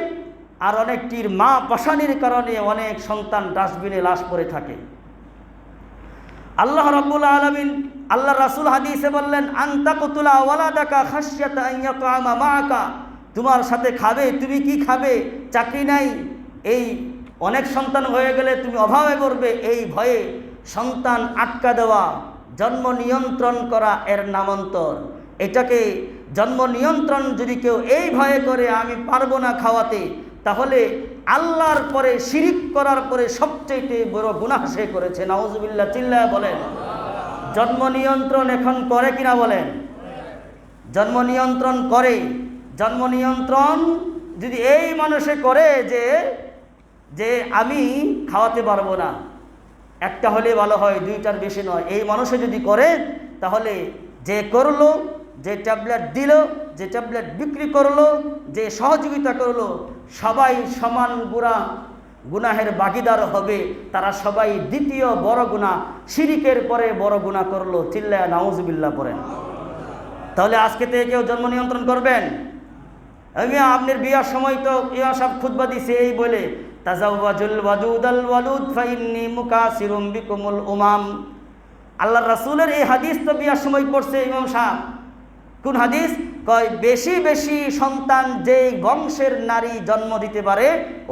আর অনেকটির মা পাশানির কারণে অনেক সন্তান ডাস্টবিনে লাশ পড়ে থাকে। আল্লাহ রাব্বুল আলামিন, আল্লাহ রাসূল হাদিসে বললেন, আনতাকতুলা ওয়ালাদাকা খাশিয়াতা আন ইয়াতআমা মাআকা, তোমার সাথে খাবে, তুমি কি খাবে? চাকরি নাই, এই অনেক সন্তান হয়ে গেলে তুমি অভাবে পড়বে, এই ভয়ে সন্তান আটকা দেওয়া, জন্ম নিয়ন্ত্রণ করা এর নামান্তর। এটাকে জন্ম নিয়ন্ত্রণ যদি কেউ এই ভয়ে করে আমি পারবো না খাওয়াতে, তাহলে আল্লাহর পরে শিরিক করার পরে সবচেয়ে বড় গুনাহ সে করেছে। নাউজুবিল্লাহ, চিল্লায় বলেন। জন্ম নিয়ন্ত্রণ এখন করে কিনা বলেন? জন্ম নিয়ন্ত্রণ করে। জন্ম নিয়ন্ত্রণ যদি এই মানুষে করে যে আমি খাওয়াতে পারবো না, একটা হলে ভালো হয়, 2টার বেশি নয়, এই মানুষে যদি করে, তাহলে যে করলো যে ট্যাবলেট দিল, যে ট্যাবলেট বিক্রি করলো, যে সহযোগিতা করলো, সবাই সমান গুনাহের ভাগীদার হবে। তারা সবাই দ্বিতীয় বড় গুনাহ, শিরিকের পরে বড় গুনাহ করলো। চিল্লায়া নাউজুবিল্লাহ পড়েন। তাহলে আজকে থেকে কেউ জন্ম নিয়ন্ত্রণ করবেন? আপনার বিয়ার সময় তো ইমাম সাহেব খুতবা দিছে এই বলে, তাজাওয়াজুল ওয়াজুদাল ওয়ালুদ ফাইন্নী মুকাসিরুম বিকুমুল উমাম। আল্লাহর রাসূলের এই হাদিস তো বিয়ার সময় পড়ছে ইমাম সাহেব। কোন হাদিস? কয় বেশি বেশি সন্তান যেই বংশের নারী জন্ম দিতে পারে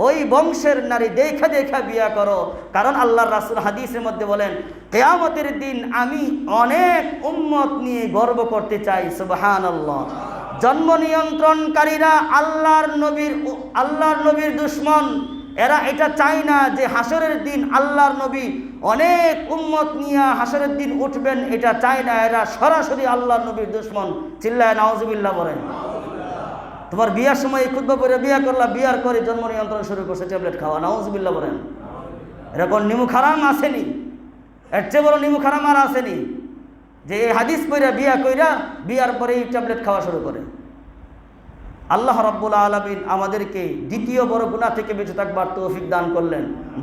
ওই বংশের নারী দেখা দেখা বিয়া করো। কারণ আল্লাহর রাসূল হাদিসের মধ্যে বলেন, কিয়ামতের দিন আমি অনেক উম্মত নিয়ে গর্ব করতে চাই। সুবহানাল্লাহ। জন্ম নিয়ন্ত্রণকারীরা আল্লাহর নবীর দুশমন। এরা এটা চায় না যে হাসরের দিন আল্লাহর নবী অনেক উম্মত নিয়ে হাসরের দিন উঠবেন, এটা চায় না। এরা সরাসরি আল্লাহর নবীর দুশমন। চিল্লায় নাউজুবিল্লাহ বলেন। তোমার বিয়ার সময় খুতবা পড়ে বিয়া করলা, বিয়ার করে জন্ম নিয়ন্ত্রণ শুরু করছে ট্যাবলেট খাওয়া। নাউজুবিল্লাহ বলেন। এরকম নিমুখ হারাম আসেনি, এর চেয়ে বড় নিমুখ হারাম আর আসেনি যে এই হাদিস পড়ে বিয়া কইরা বিয়ার পরে এই ট্যাবলেট খাওয়া শুরু করে। আল্লাহ রাব্বুল আলামিন আমাদেরকে দ্বিতীয় বড় গুনাহ থেকে বেঁচে থাকবার তৌফিক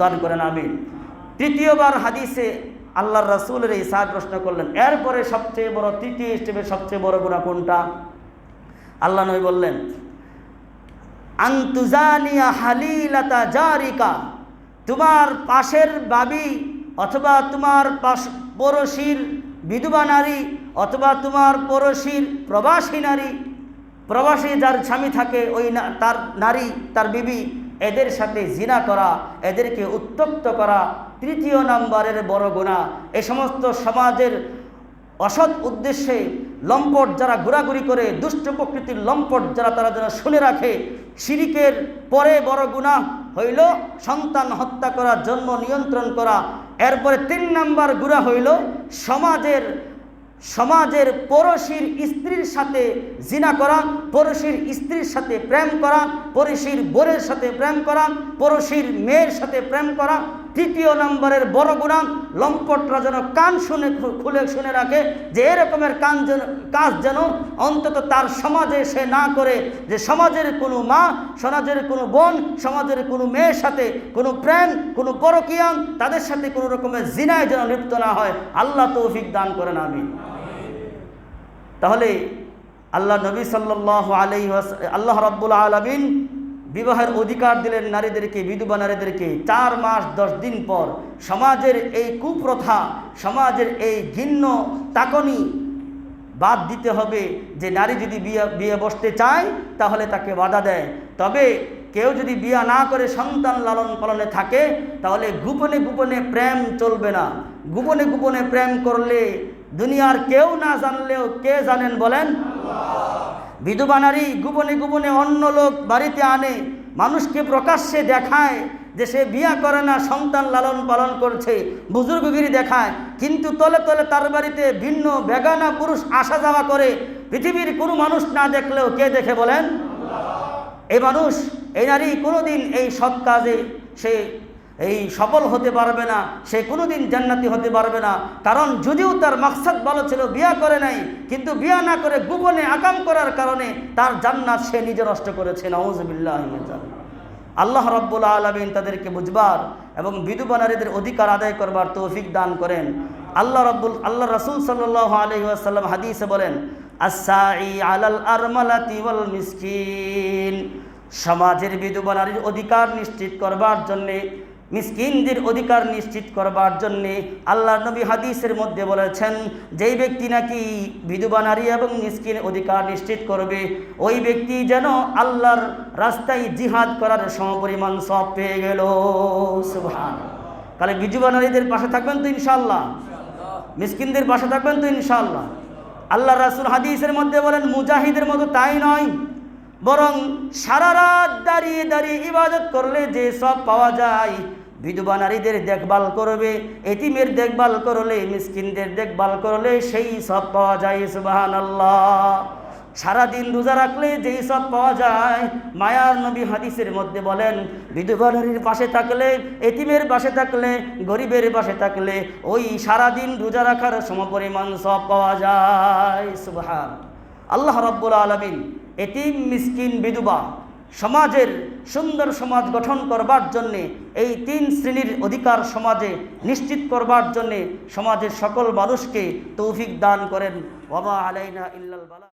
দান করেন, আমিন। তৃতীয়বার হাদিসে আল্লাহর রাসূলের এই সাহাবী প্রশ্ন করলেন, এরপরে সবচেয়ে বড়, তৃতীয় স্টেপে সবচেয়ে বড় গুনাহ কোনটা? আল্লাহ নবী বললেন, আনতুজানিয়া হালিলাতা জারিকা, তোমার পাশের বাবি অথবা তোমার পড়োশীর বিধবা নারী অথবা তোমার পড়োশীর প্রবাসী নারী, প্রবাসী যার স্বামী থাকে ওই তার নারী, তার বিবি, এদের সাথে জিনা করা, এদেরকে উত্ত্যক্ত করা তৃতীয় নম্বরের বড় গুনাহ। এই সমস্ত সমাজের অসৎ উদ্দেশ্যে লম্পট যারা ঘোরাঘুরি করে, দুষ্ট প্রকৃতির লম্পট যারা, তারা যেন শুনে রাখে, শিরিকের পরে বড় গুনাহ হইল সন্তান হত্যা করা, জন্ম নিয়ন্ত্রণ করা। এরপরে 3 নম্বর গুনাহ হইল সমাজের পড়োশীর স্ত্রীর সাথে জিনা করা, পড়োশীর স্ত্রীর সাথে প্রেম করা, পড়োশীর বোনের সাথে প্রেম করা, পড়োশীর মেয়ের সাথে প্রেম করা। তৃতীয় নম্বরের বড় গুনাহ, লম্পটরা যেন কান খুলে শুনে রাখে যে এরকমের কাজ যেন অন্তত তার সমাজে সে না করে, যে সমাজের কোনো মা, সমাজের কোনো বোন, সমাজের কোনো মেয়ের সাথে কোনো প্রেম, কোনো পরকীয়া, তাদের সাথে কোনো রকমের জিনায় যেন লিপ্ত না হয়। আল্লাহ তৌফিক দান করেন, আমিন। তাহলে আল্লাহ নবী সাল্লাল্লাহু আলাইহি ওয়াসাল্লাম, আল্লাহ রাব্বুল আলামিন বিবাহের অধিকার দিলেন নারীদেরকে, বিধবা নারীদেরকে। 4 মাস 10 দিন পর সমাজের এই কুপ্রথা, সমাজের এই ঘৃণ্য তাকনি বাদ দিতে হবে। যে নারী যদি বিয়ে বসতে চায় তাহলে তাকে বাধা দেয়। তবে কেউ যদি বিয়ে না করে সন্তান লালন পালনে থাকে তাহলে গোপনে গোপনে প্রেম চলবে না। গোপনে গোপনে প্রেম করলে দুনিয়ার কেউ না জানলেও কে জানেন বলেন? বিধবা নারী গোপনে গোপনে অন্য লোক বাড়িতে আনে, মানুষকে প্রকাশ্যে দেখায় যে সে বিয়া করে না, সন্তান লালন পালন করছে, বুজুর্গগিরি দেখায়, কিন্তু তলে তলে তার বাড়িতে ভিন্ন বেগানা পুরুষ আসা যাওয়া করে। পৃথিবীর কোনো মানুষ না দেখলেও কে দেখে বলেন? এই মানুষ, এই নারী কোনোদিন এই সৎ কাজে সে সফল হতে পারবে না, সে কোনোদিন জান্নাতি হতে পারবে না। কারণ যদিও তার মাকসাদ ভালো ছিল, বিয়া করে নাই, কিন্তু বিয়া না করে গোপনে আকাম করার কারণে তার জান্নাত সে নিজে নষ্ট করেছে। নাউজুবিল্লাহি মিন যালিক। আল্লাহ রাব্বুল আলামিন তাদেরকে বুঝবার এবং বিধবা নারীদের অধিকার আদায় করবার তৌফিক দান করেন। আল্লাহ রাসূল সাল্লাল্লাহু আলাইহি ওয়াসাল্লাম হাদিসে বলেন, আস-সাঈ আলাল আরমালাতি ওয়াল মিসকিন, সমাজের বিধবা নারীর অধিকার নিশ্চিত করবার জন্যে, মিসকিনদের অধিকার নিশ্চিত করবার জন্যে আল্লাহর নবী হাদিসের মধ্যে বলেছেন, যেই ব্যক্তি নাকি বিধবা নারী এবং মিসকিনের অধিকার নিশ্চিত করবে ওই ব্যক্তি যেন আল্লাহর রাস্তায় জিহাদ করার সমপরিমাণ সওয়াব পেয়ে গেল। সুবহানাল্লাহ। তাহলে বিধবা নারীদের পাশে থাকবেন তো ইনশাআল্লাহ? মিসকিনদের পাশে থাকবেন তো ইনশাআল্লাহ? আল্লাহ রাসূল হাদিসের মধ্যে বলেন, মুজাহিদের মতো তাই নয়, বরং সারা রাত দাঁড়িয়ে দাঁড়িয়ে ইবাদত করলে যে সব পাওয়া যায়, বিধবা নারীদের দেখভাল করবে, এতিমের দেখভাল করলে, মিসকিনদের দেখভাল করলে সেই সব পাওয়া যায়। সুবহানাল্লাহ। সারাদিন রোজা রাখলে যেই সব পাওয়া যায়, মায়ার নবী হাদিসের মধ্যে বলেন, বিধবা নারীর পাশে থাকলে, এতিমের পাশে থাকলে, গরিবের পাশে থাকলে ওই সারাদিন রোজা রাখার সমপরিমাণ সব পাওয়া যায়। সুবহানাল্লাহ। আল্লাহ রাব্বুল আলামিন এতিম মিসকিন বিধবা সমাজের সুন্দর সমাজ গঠন করবার জন্যে, এই 3 শ্রেণীর অধিকার সমাজে নিশ্চিত করবার জন্যে সমাজের সকল মানুষকে তৌফিক দান করেন। ওয়া মা আলাইনা ইল্লাল বালাগ।